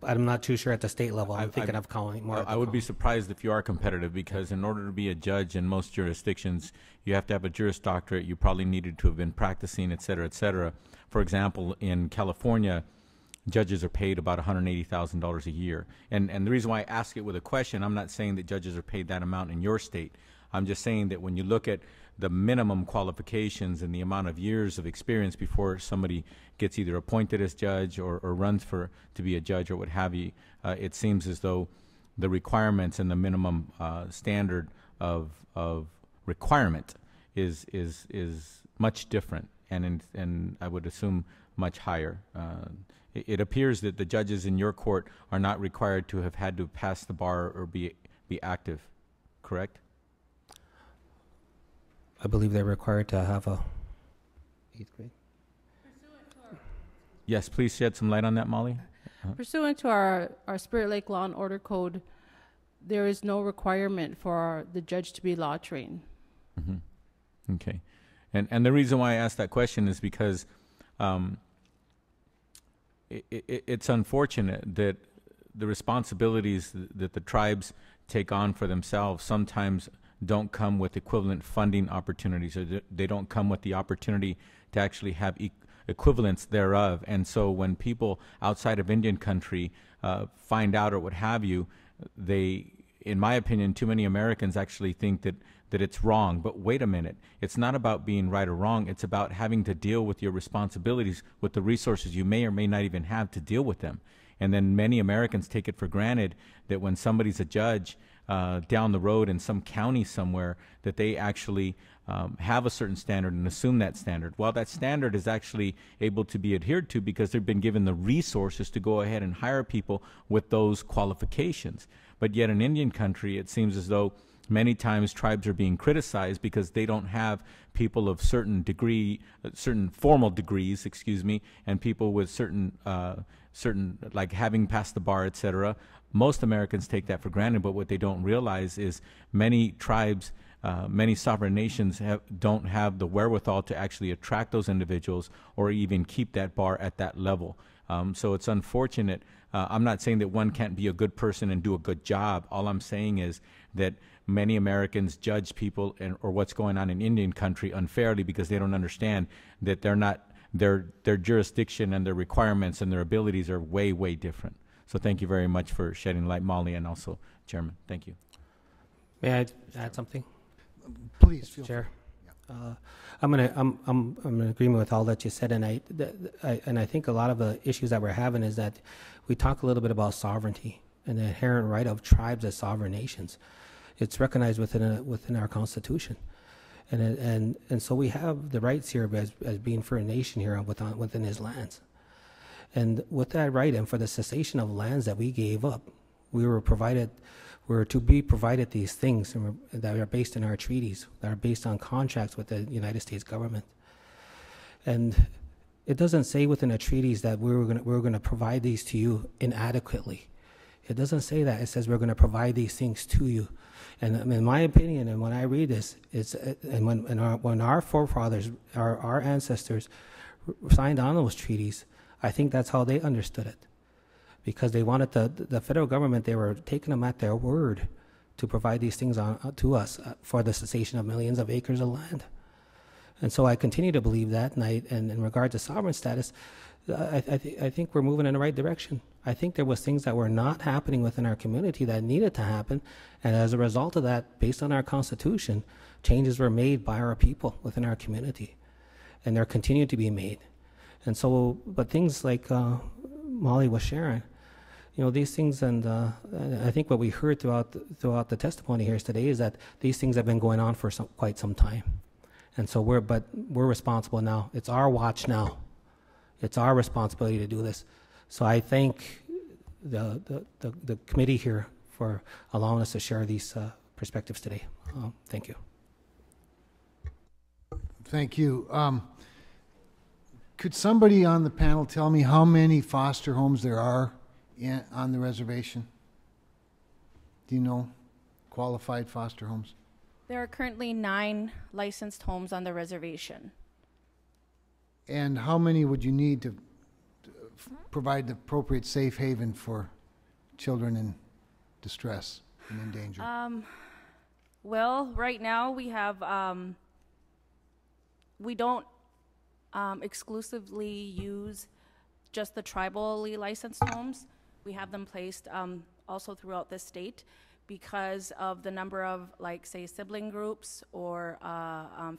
I'm not too sure at the state level. I'm thinking of calling more. I would be surprised if you are competitive, because in order to be a judge in most jurisdictions, you have to have a Juris Doctorate. You probably needed to have been practicing, et cetera, et cetera. For example, in California, judges are paid about $180,000 a year. And the reason why I ask it with a question, I'm not saying that judges are paid that amount in your state. I'm just saying that when you look at the minimum qualifications and the amount of years of experience before somebody gets either appointed as judge or runs to be a judge or what have you, it seems as though the requirements and the minimum standard of requirement is much different, and I would assume much higher. It appears that the judges in your court are not required to have had to pass the bar or be active, correct? I believe they're required to have a 8th grade. Yes, please shed some light on that, Molly. Pursuant to our Spirit Lake Law and Order Code, there is no requirement for the judge to be law trained. Mm-hmm. Okay. And the reason why I asked that question is because it's unfortunate that the responsibilities that the tribes take on for themselves sometimes don't come with equivalent funding opportunities, or they don't come with the opportunity to actually have equivalents thereof. And so when people outside of Indian country find out or what have you, they, in my opinion, too many Americans actually think that it's wrong. But wait a minute, it's not about being right or wrong. It's about having to deal with your responsibilities with the resources you may or may not even have to deal with them. And then many Americans take it for granted that when somebody's a judge down the road in some county somewhere, that they actually have a certain standard and assume that standard. Well, that standard is actually able to be adhered to because they've been given the resources to go ahead and hire people with those qualifications. But yet in Indian country, it seems as though many times tribes are being criticized because they don't have people of certain degree, certain formal degrees, excuse me, and people with certain, like having passed the bar, etc. Most Americans take that for granted, but what they don't realize is many tribes, many sovereign nations don't have the wherewithal to actually attract those individuals or even keep that bar at that level. So it's unfortunate. I'm not saying that one can't be a good person and do a good job. All I'm saying is that many Americans judge people or what's going on in Indian country unfairly because they don't understand that they're not, their jurisdiction and their requirements and their abilities are way, way different. So thank you very much for shedding light, Molly, and also Chairman. Thank you. May I add something? Please, feel free. Chair. I'm in agreement with all that you said, and I think a lot of the issues that we're having is that we talk a little bit about sovereignty and the inherent right of tribes as sovereign nations. It's recognized within our Constitution, and so we have the rights here as being for a nation here within his lands, and with that right and for the cessation of lands that we gave up, we were to be provided these things that are based in our treaties, that are based on contracts with the United States government. And it doesn't say within the treaties that we're going to provide these to you inadequately. It doesn't say that. It says we're going to provide these things to you. And in my opinion, and when I read this, when our forefathers, our ancestors signed on those treaties, I think that's how they understood it. Because they wanted the federal government, they were taking them at their word to provide these things to us for the cessation of millions of acres of land. And so I continue to believe that, and in regard to sovereign status, I think we're moving in the right direction. I think there was things that were not happening within our community that needed to happen, and as a result of that, based on our Constitution, changes were made by our people within our community, and they're continuing to be made. And so, but things like Molly was sharing, these things, and I think what we heard throughout the testimony here today is that these things have been going on for quite some time, and so we're responsible now. It's our watch now. It's our responsibility to do this. So I thank the committee here for allowing us to share these perspectives today. Thank you. Thank you. Could somebody on the panel tell me how many foster homes there are on the reservation? Do you know? Qualified foster homes? There are currently 9 licensed homes on the reservation. And how many would you need to provide the appropriate safe haven for children in distress and in danger? Well, right now we have, we don't exclusively use just the tribally licensed homes. We have them placed also throughout the state because of the number of, like, say, sibling groups or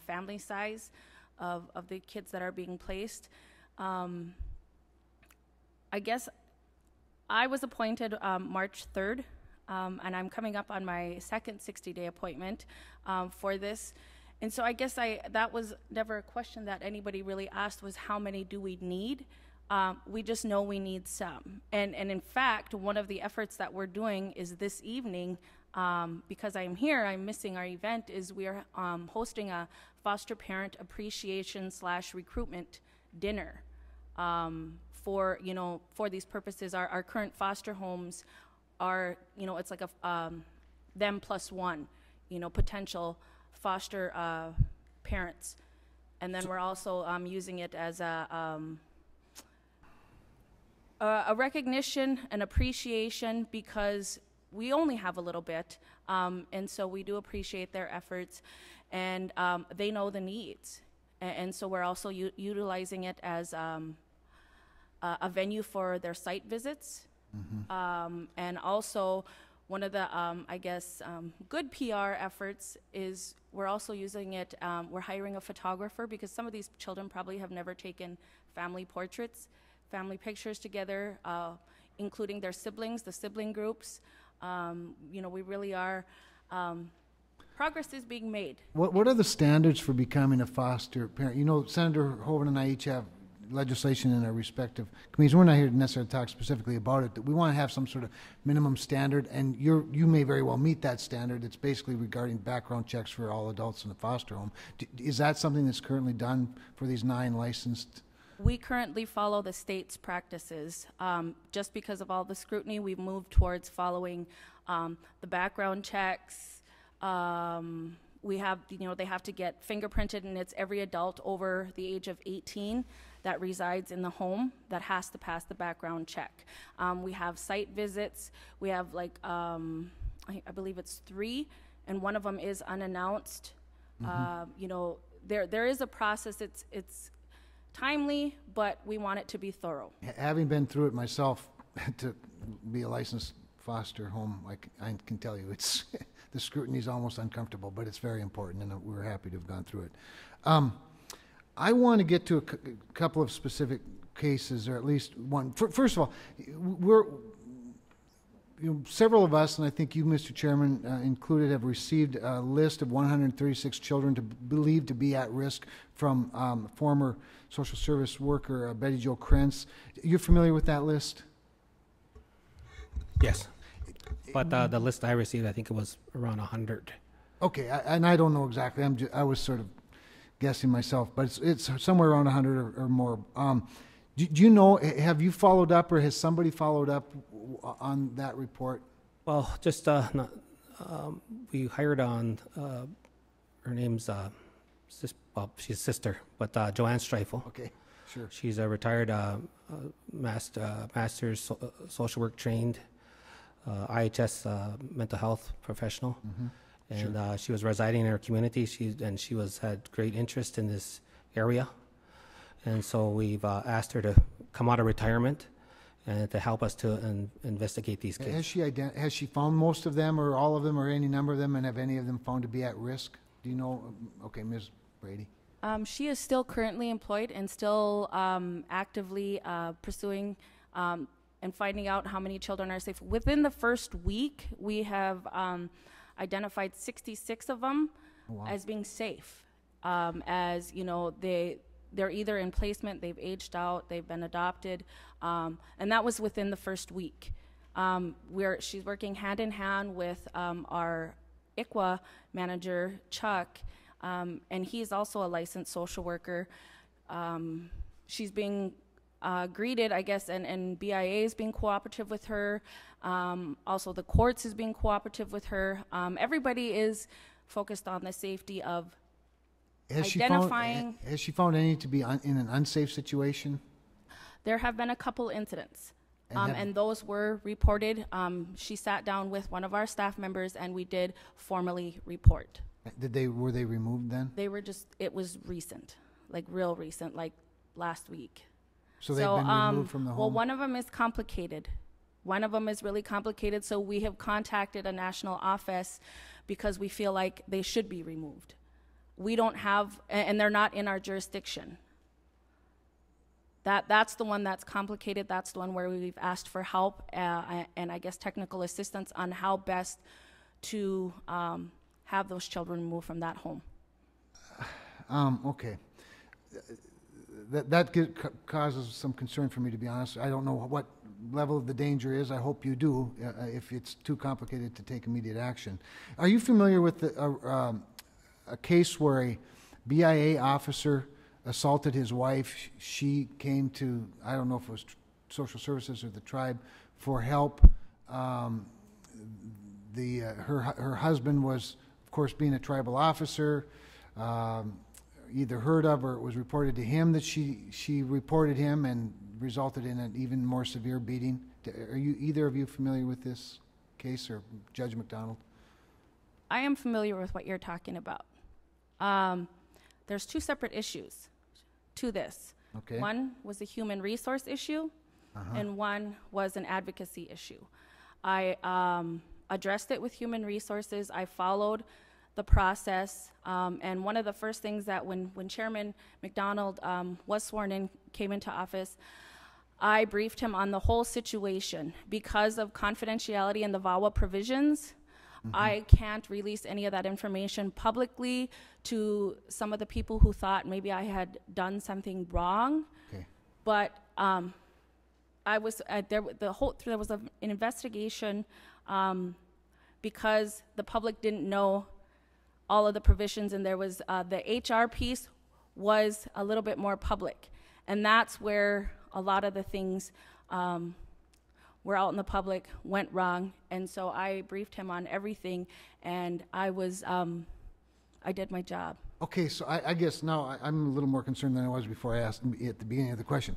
family size of the kids that are being placed. I guess I was appointed March 3rd, and I'm coming up on my second 60-day appointment for this. And so I guess that was never a question that anybody really asked, was how many do we need? We just know we need some. And in fact, one of the efforts that we're doing is this evening, because I'm here, I'm missing our event, is we are hosting a foster parent appreciation / recruitment dinner for these purposes. Our current foster homes are, it's like a them plus one, potential foster parents. And then we're also using it as a recognition, an appreciation, because we only have a little bit, and so we do appreciate their efforts, and they know the needs. And so we're also utilizing it as a venue for their site visits. And also, one of the, good PR efforts is we're also using it, we're hiring a photographer because some of these children probably have never taken family portraits, family pictures together, including their siblings, the sibling groups. We really are, progress is being made. What are the standards for becoming a foster parent? You know, Senator Hoeven and I each have legislation in our respective committees. We're not here to necessarily talk specifically about it. We want to have some sort of minimum standard, and you may very well meet that standard. It's basically regarding background checks for all adults in a foster home. Is that something that's currently done for these 9 licensed? We currently follow the state's practices. Just because of all the scrutiny, we've moved towards following the background checks. We have, they have to get fingerprinted, and it's every adult over the age of 18 that resides in the home that has to pass the background check. We have site visits. We have I believe it's 3, and one of them is unannounced. There is a process. It's timely, but we want it to be thorough. Having been through it myself, to be a licensed foster home, I can tell you, it's the scrutiny is almost uncomfortable, but it's very important, and we're happy to have gone through it. I want to get to a couple of specific cases, or at least one. First of all, several of us, and I think you, Mr. Chairman, included, have received a list of 136 children believed to be at risk from former social service worker Betty Jo Krentz. You're familiar with that list? Yes. But the list I received, I think it was around 100. Okay, and I don't know exactly. I was sort of guessing myself, but it's somewhere around 100 or more. Do you know, have you followed up, or has somebody followed up on that report? Well, just we hired on, her name's, she's sister, but Joanne Streifel. Okay, sure. She's a retired master's social work trained IHS mental health professional. And she was residing in her community. She had great interest in this area, and so we've asked her to come out of retirement and to help us to investigate these cases. Has she found most of them, or all of them, or any number of them, and have any of them found to be at risk? Do you know? Okay, Ms. Brady. She is still currently employed and still actively pursuing and finding out how many children are safe. Within the first week, we have identified 66 of them as being safe. As you know, they're either in placement, they've aged out, they've been adopted, and that was within the first week. She's working hand in hand with our ICWA manager, Chuck, and he's also a licensed social worker. She's being greeted, I guess, and BIA is being cooperative with her. Also, the courts is being cooperative with her. Everybody is focused on the safety of identifying. Has she found any to be in an unsafe situation? There have been a couple incidents, and those were reported. She sat down with one of our staff members, and we did formally report. Were they removed then? They were it was recent, like real recent, like last week. So they've been removed from the home? Well, one of them is complicated. One of them is really complicated, so we have contacted a national office because we feel like they should be removed. We don't have, and they're not in our jurisdiction. That's the one that's complicated. That's the one where we've asked for help and I guess technical assistance on how best to have those children removed from that home. Okay. That causes some concern for me, to be honest. I don't know what level of the danger is. I hope you do, if it's too complicated to take immediate action. Are you familiar with a case where a BIA officer assaulted his wife? She came to, I don't know if it was social services or the tribe, for help. Her husband was, of course, being a tribal officer, either heard of or it was reported to him that she reported him, and resulted in an even more severe beating. Are either of you familiar with this case, or Judge McDonald? I am familiar with what you're talking about. there's two separate issues to this. Okay. One was a human resource issue, and one was an advocacy issue. I addressed it with human resources. I followed the process, and one of the first things that when Chairman McDonald was sworn in, came into office, I briefed him on the whole situation. Because of confidentiality and the VAWA provisions, I can't release any of that information publicly to some of the people who thought maybe I had done something wrong. Okay. But there was an investigation because the public didn't know all of the provisions, and there was the HR piece was a little bit more public, and that's where a lot of the things were out in the public went wrong. And so I briefed him on everything, and I did my job. Okay, so I guess now I'm a little more concerned than I was before I asked at the beginning of the question.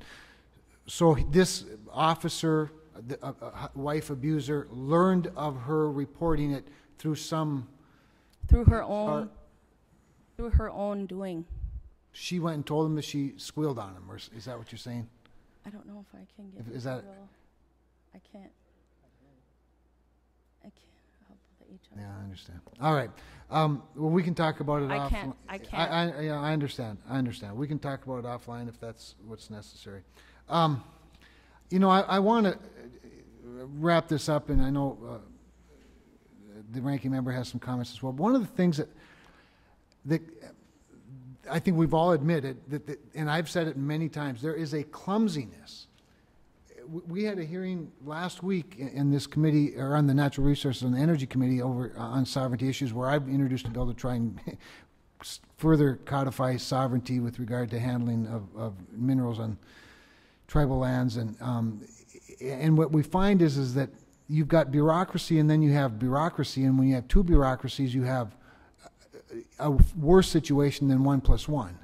So this officer, the wife abuser, learned of her reporting it through Through her own doing. She went and told him that she squealed on him, or is that what you're saying? I don't know if I can get. Is that? I can't help the HR. Yeah, I understand. All right. Well, we can talk about it offline. I can't. I understand. We can talk about it offline if that's what's necessary. I want to wrap this up, and I know the ranking member has some comments as well. One of the things that I think we've all admitted, and I've said it many times, there is a clumsiness. We had a hearing last week in this committee, or on the Natural Resources and the Energy Committee over on sovereignty issues, where I've introduced a bill to try and further codify sovereignty with regard to handling of minerals on tribal lands. And what we find is that you've got bureaucracy, and then you have bureaucracy, and when you have two bureaucracies, you have a worse situation than 1 + 1.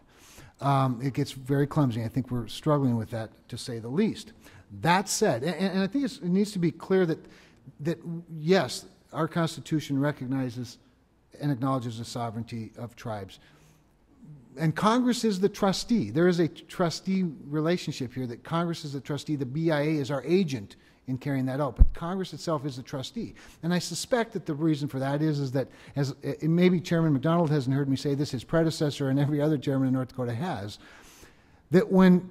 It gets very clumsy. I think we're struggling with that, to say the least. That said, and I think it needs to be clear that yes, our Constitution recognizes and acknowledges the sovereignty of tribes. And Congress is the trustee. There is a trustee relationship here, that Congress is the trustee. The BIA is our agent in carrying that out. But Congress itself is the trustee. And I suspect that the reason for that is that, as maybe Chairman McDonald hasn't heard me say this, his predecessor and every other chairman in North Dakota has, that when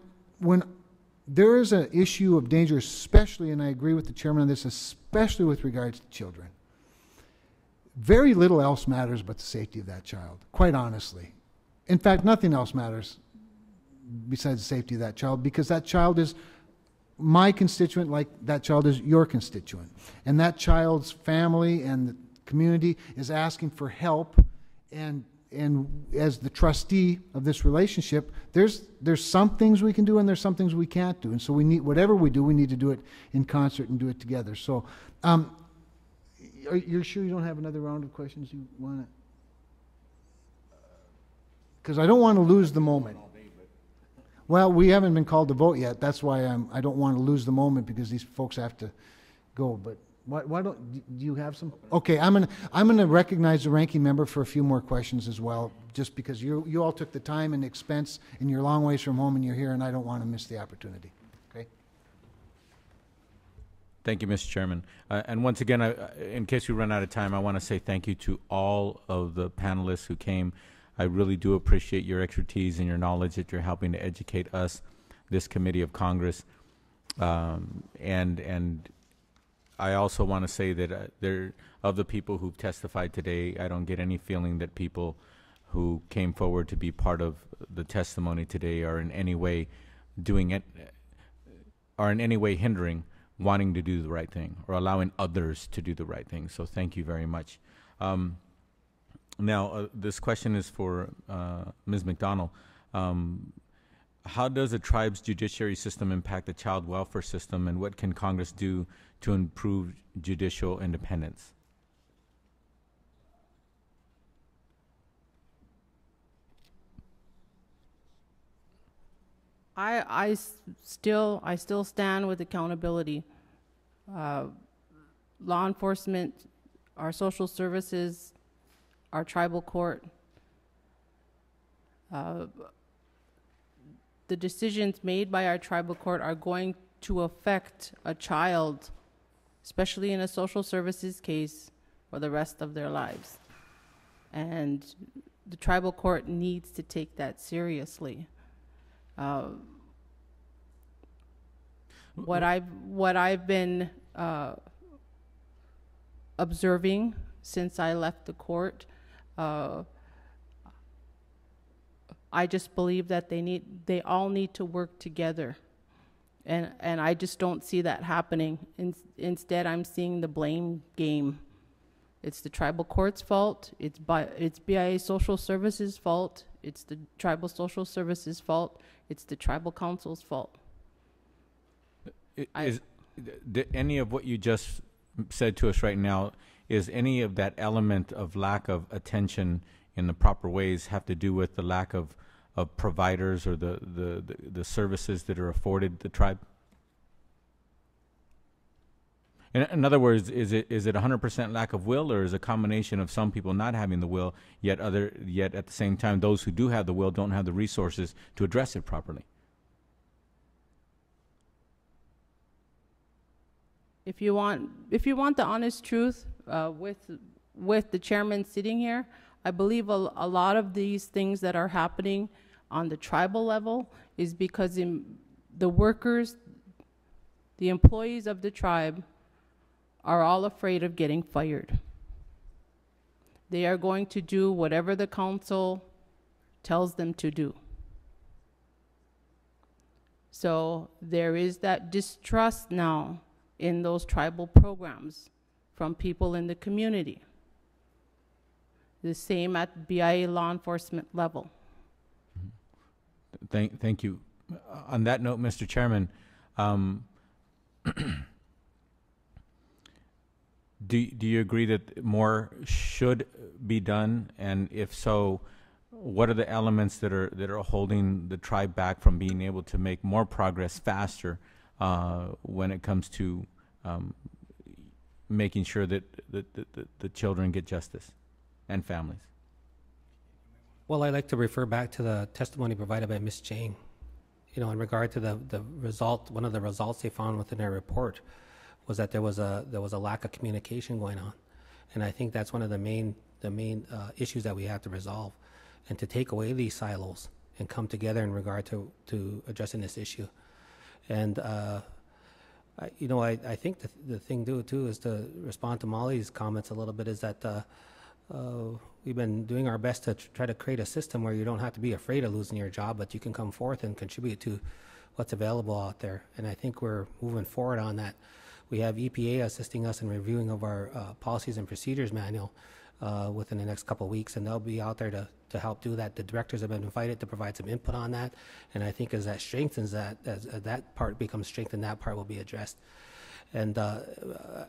there is an issue of danger, especially, and I agree with the chairman on this, especially with regards to children, very little else matters but the safety of that child, quite honestly. In fact, nothing else matters besides the safety of that child, because that child is my constituent like that child is your constituent. And that child's family and the community is asking for help, and as the trustee of this relationship, there's some things we can do and there's some things we can't do. And so we need, whatever we do, we need to do it in concert and do it together. So you're sure you don't have another round of questions you want to? Because I don't want to lose the moment. Well, we haven't been called to vote yet. That's why I don't want to lose the moment, because these folks have to go. But why don't do you have some? Okay, I'm gonna recognize the ranking member for a few more questions as well, just because you all took the time and expense, and you're a long ways from home and you're here, and I don't want to miss the opportunity. Okay. Thank you, Mr. Chairman. And once again, in case we run out of time, I want to say thank you to all of the panelists who came. I really do appreciate your expertise and your knowledge that you're helping to educate us, this committee of Congress. And I also want to say that of the people who've testified today, I don't get any feeling that people who came forward to be part of the testimony today are in any way hindering wanting to do the right thing or allowing others to do the right thing. So thank you very much. Now, this question is for Ms. McDonald. How does a tribe's judiciary system impact the child welfare system, and what can Congress do to improve judicial independence? I still stand with accountability. Law enforcement, our social services, our tribal court, the decisions made by our tribal court are going to affect a child, especially in a social services case, for the rest of their lives. And the tribal court needs to take that seriously. What I've been observing since I left the court, I just believe that they all need to work together, and I just don't see that happening. Instead, I'm seeing the blame game. It's the tribal court's fault. It's BIA Social Services' fault. It's the tribal social services' fault. It's the tribal council's fault. Any of what you just said to us right now, is any of that element of lack of attention in the proper ways have to do with the lack of providers or the services that are afforded the tribe? In other words, is it 100% lack of will, or is it a combination of some people not having the will, yet at the same time those who do have the will don't have the resources to address it properly? If you want the honest truth, with the chairman sitting here, I believe a lot of these things that are happening on the tribal level is because the workers, the employees of the tribe, are all afraid of getting fired. They are going to do whatever the council tells them to do. So there is that distrust now in those tribal programs from people in the community. The same at BIA law enforcement level. Thank you. On that note, Mr. Chairman, do you agree that more should be done? And if so, what are the elements that are holding the tribe back from being able to make more progress faster when it comes to making sure that the children get justice and families? Well, I'd like to refer back to the testimony provided by Ms. Jane. In regard to the result, one of the results they found within their report was that there was a lack of communication going on, and I think that's one of the main issues that we have to resolve, and to take away these silos and come together in regard to addressing this issue. And I think the thing too is to respond to Molly's comments a little bit, is that we've been doing our best to try to create a system where you don't have to be afraid of losing your job, but you can come forth and contribute to what's available out there. And I think we're moving forward on that. We have EPA assisting us in reviewing of our policies and procedures manual within the next couple of weeks, and they'll be out there to help do that. The directors have been invited to provide some input on that, and I think as that strengthens that, as that part becomes strengthened, that part will be addressed. And I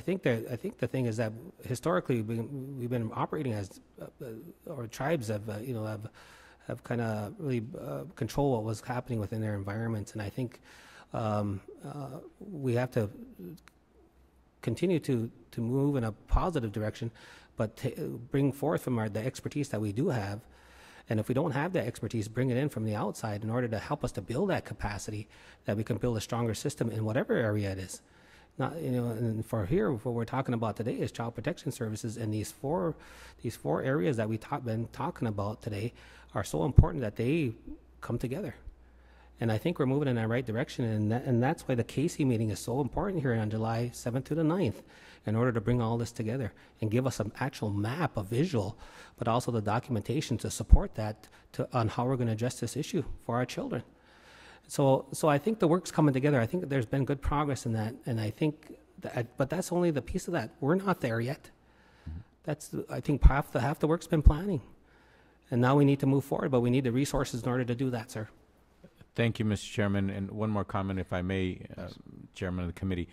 think the thing is that historically we've been operating as, or tribes have kind of really controlled what was happening within their environments, and I think we have to continue to move in a positive direction, but bring forth from the expertise that we do have. And if we don't have that expertise, bring it in from the outside in order to help us to build that capacity, that we can build a stronger system in whatever area it is. Not, and for here, what we're talking about today is child protection services, and these four areas that we've been talking about today are so important that they come together. And I think we're moving in the right direction, and that's why the Casey meeting is so important here on July 7th to the 9th, in order to bring all this together and give us an actual map, a visual, but also the documentation to support that on how we're going to address this issue for our children. So I think the work's coming together. I think there's been good progress in that, and I think but that's only the piece of that. We're not there yet. I think half the work's been planning, and now we need to move forward, but we need the resources in order to do that, sir. Thank you, Mr. Chairman. And one more comment, if I may, Chairman of the committee.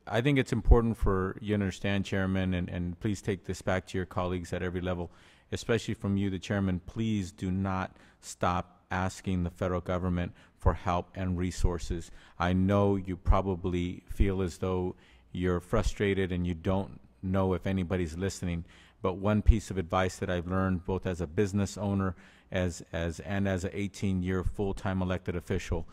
I think it's important for you to understand, Chairman, and please take this back to your colleagues at every level, especially from you, the Chairman. Please do not stop asking the federal government for help and resources. I know you probably feel as though you're frustrated and you don't know if anybody's listening, but one piece of advice that I've learned both as a business owner as an 18-year full-time elected official.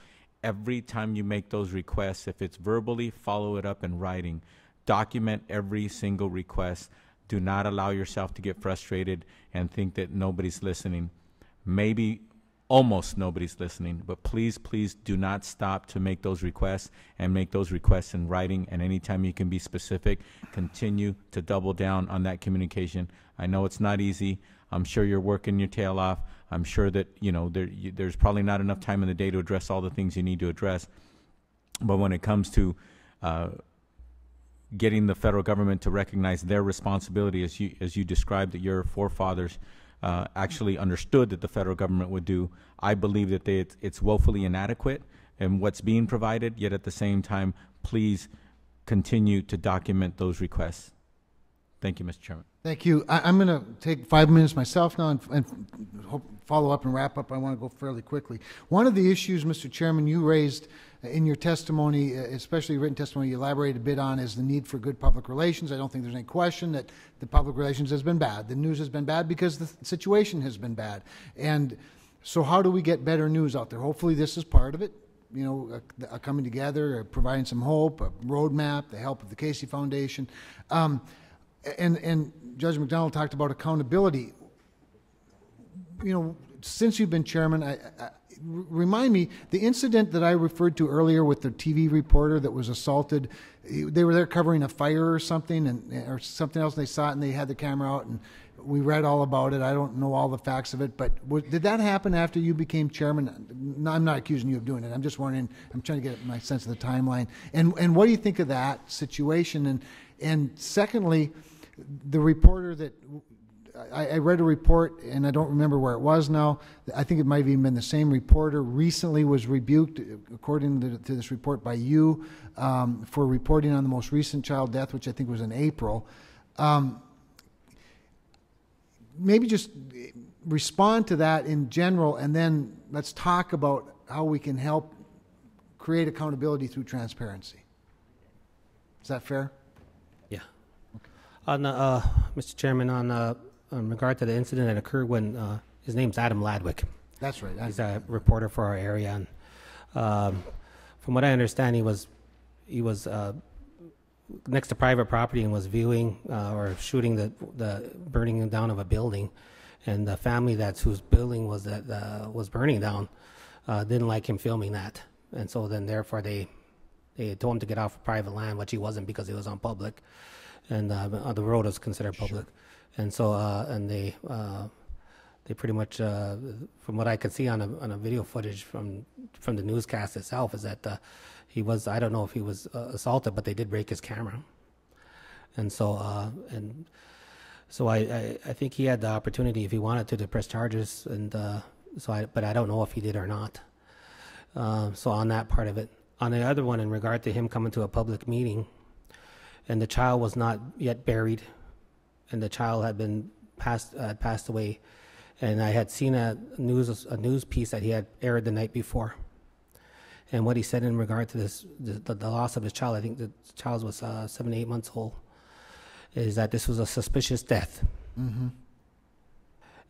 Every time you make those requests, if it's verbally, follow it up in writing. Document every single request. Do not allow yourself to get frustrated and think that nobody's listening. Maybe almost nobody's listening, but please, please do not stop to make those requests, and make those requests in writing. And anytime you can be specific, continue to double down on that communication. I know it's not easy. I'm sure you're working your tail off. I'm sure that, there's probably not enough time in the day to address all the things you need to address. But when it comes to getting the federal government to recognize their responsibility, as you described, that your forefathers actually understood that the federal government would do, I believe that it's woefully inadequate in what's being provided, yet at the same time, please continue to document those requests. Thank you, Mr. Chairman. Thank you. I'm going to take 5 minutes myself now and follow up and wrap up. I want to go fairly quickly. One of the issues, Mr. Chairman, you raised in your testimony, especially written testimony, you elaborated a bit on, is the need for good public relations. I don't think there's any question that the public relations has been bad. The news has been bad because the situation has been bad. And so how do we get better news out there? Hopefully this is part of it. A coming together, providing some hope, a roadmap, the help of the Casey Foundation. And Judge McDonald talked about accountability. Since you've been chairman, remind me, the incident that I referred to earlier with the TV reporter that was assaulted, they were there covering a fire or something, or something else, and they saw it and they had the camera out, and we read all about it. I don't know all the facts of it, but did that happen after you became chairman? No, I'm not accusing you of doing it. I'm just wondering, I'm trying to get my sense of the timeline. And what do you think of that situation? And secondly, the reporter that I read a report, and I don't remember where it was now. I think it might have even been the same reporter. Recently was rebuked, according to this report, by you for reporting on the most recent child death, which I think was in April. Maybe just respond to that in general, and then let's talk about how we can help create accountability through transparency. Is that fair? Yeah. On Mr. Chairman, on regard to the incident that occurred when his name's Adam Ladwick. That's right. He's a reporter for our area, and from what I understand, he was next to private property and was viewing or shooting the burning down of a building, and the family whose building was burning down didn't like him filming that, and so then therefore they told him to get off of private land, which he wasn't because it was on public, and the road was considered public. Sure. And so, and they pretty much, from what I could see on a video footage from the newscast itself, is that he was, I don't know if he was assaulted, but they did break his camera. And so, I think he had the opportunity, if he wanted to press charges, and but I don't know if he did or not. So on that part of it. On the other one, in regard to him coming to a public meeting, and the child was not yet buried, and the child had been passed away, and I had seen a news piece that he had aired the night before, and what he said in regard to the loss of his child, I think the child was 7 to 8 months old, is that this was a suspicious death. Mm-hmm.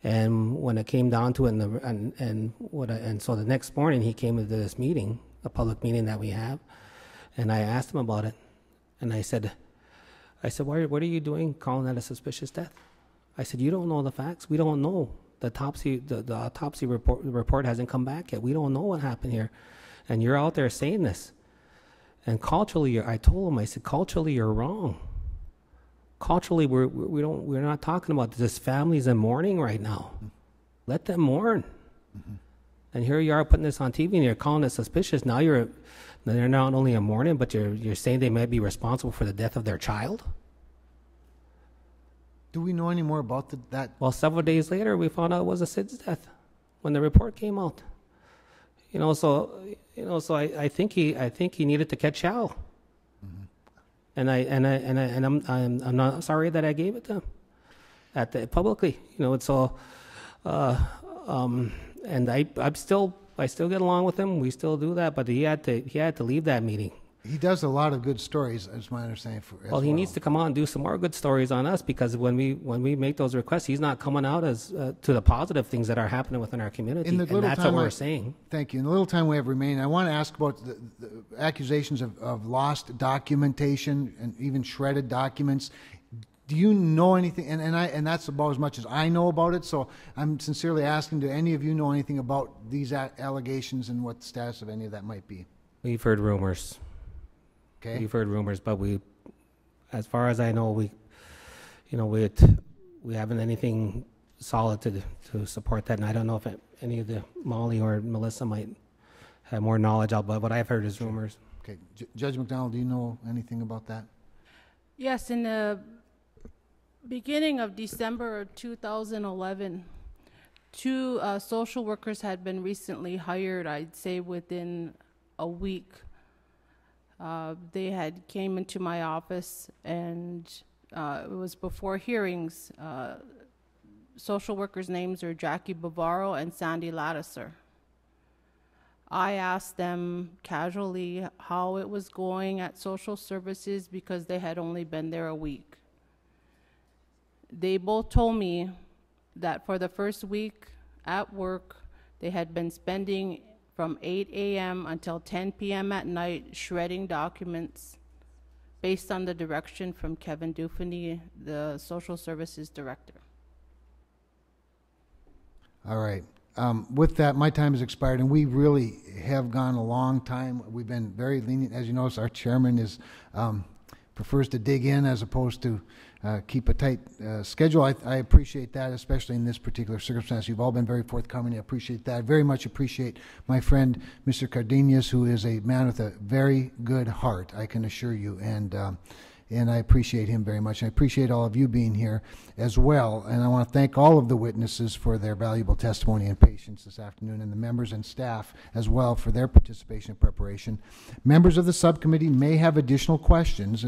And when it came down to it, and so the next morning he came to this meeting, a public meeting that we have, and I asked him about it, and I said, what are you doing calling that a suspicious death? I said, you don't know the facts. We don't know. The autopsy report hasn't come back yet. We don't know what happened here. And you're out there saying this. And culturally, I told him, I said, culturally, you're wrong. Culturally, we're not talking about this. Family's in mourning right now. Let them mourn. Mm-hmm. And here you are putting this on TV, and you're calling it suspicious. Now they're not only in mourning, but you're saying they might be responsible for the death of their child? Do we know any more about that? Well, several days later, we found out it was a Sid's death when the report came out. So I think he needed to catch hell. Mm-hmm. And I'm not sorry that I gave it to him publicly. And I still get along with him. We still do that, but he had to leave that meeting He does a lot of good stories, is my understanding. Well, he needs to come on and do some more good stories on us, because when we make those requests, he's not coming out as to the positive things that are happening within our community, In the and little that's what time we're saying. Thank you. In the little time we have remaining, I want to ask about the accusations of lost documentation and even shredded documents. Do you know anything? And that's about as much as I know about it. So I'm sincerely asking, do any of you know anything about these allegations and what the status of any of that might be? We've heard rumors. Okay. We've heard rumors, but as far as I know, we haven't anything solid to support that. And I don't know if any of the Molly or Melissa might have more knowledge about, but what I've heard is rumors. Okay. Judge McDonald, do you know anything about that? Yes, in the beginning of December of 2011, two social workers had been recently hired, I'd say within a week. They had came into my office, and it was before hearings. Social workers' names are Jackie Bavaro and Sandy Lattiser. I asked them casually how it was going at social services because they had only been there a week. They both told me that for the first week at work, they had been spending from 8 a.m. until 10 p.m. at night shredding documents based on the direction from Kevin Dufany, the social services director. All right. With that, my time has expired, and we really have gone a long time. We've been very lenient. As you notice, our chairman is prefers to dig in as opposed to keep a tight schedule. I appreciate that, especially in this particular circumstance. You've all been very forthcoming. I appreciate that. I very much appreciate my friend, Mr. Cardenas, who is a man with a very good heart, I can assure you. And I appreciate him very much. I appreciate all of you being here as well. And I want to thank all of the witnesses for their valuable testimony and patience this afternoon, and the members and staff as well for their participation and preparation. Members of the subcommittee may have additional questions.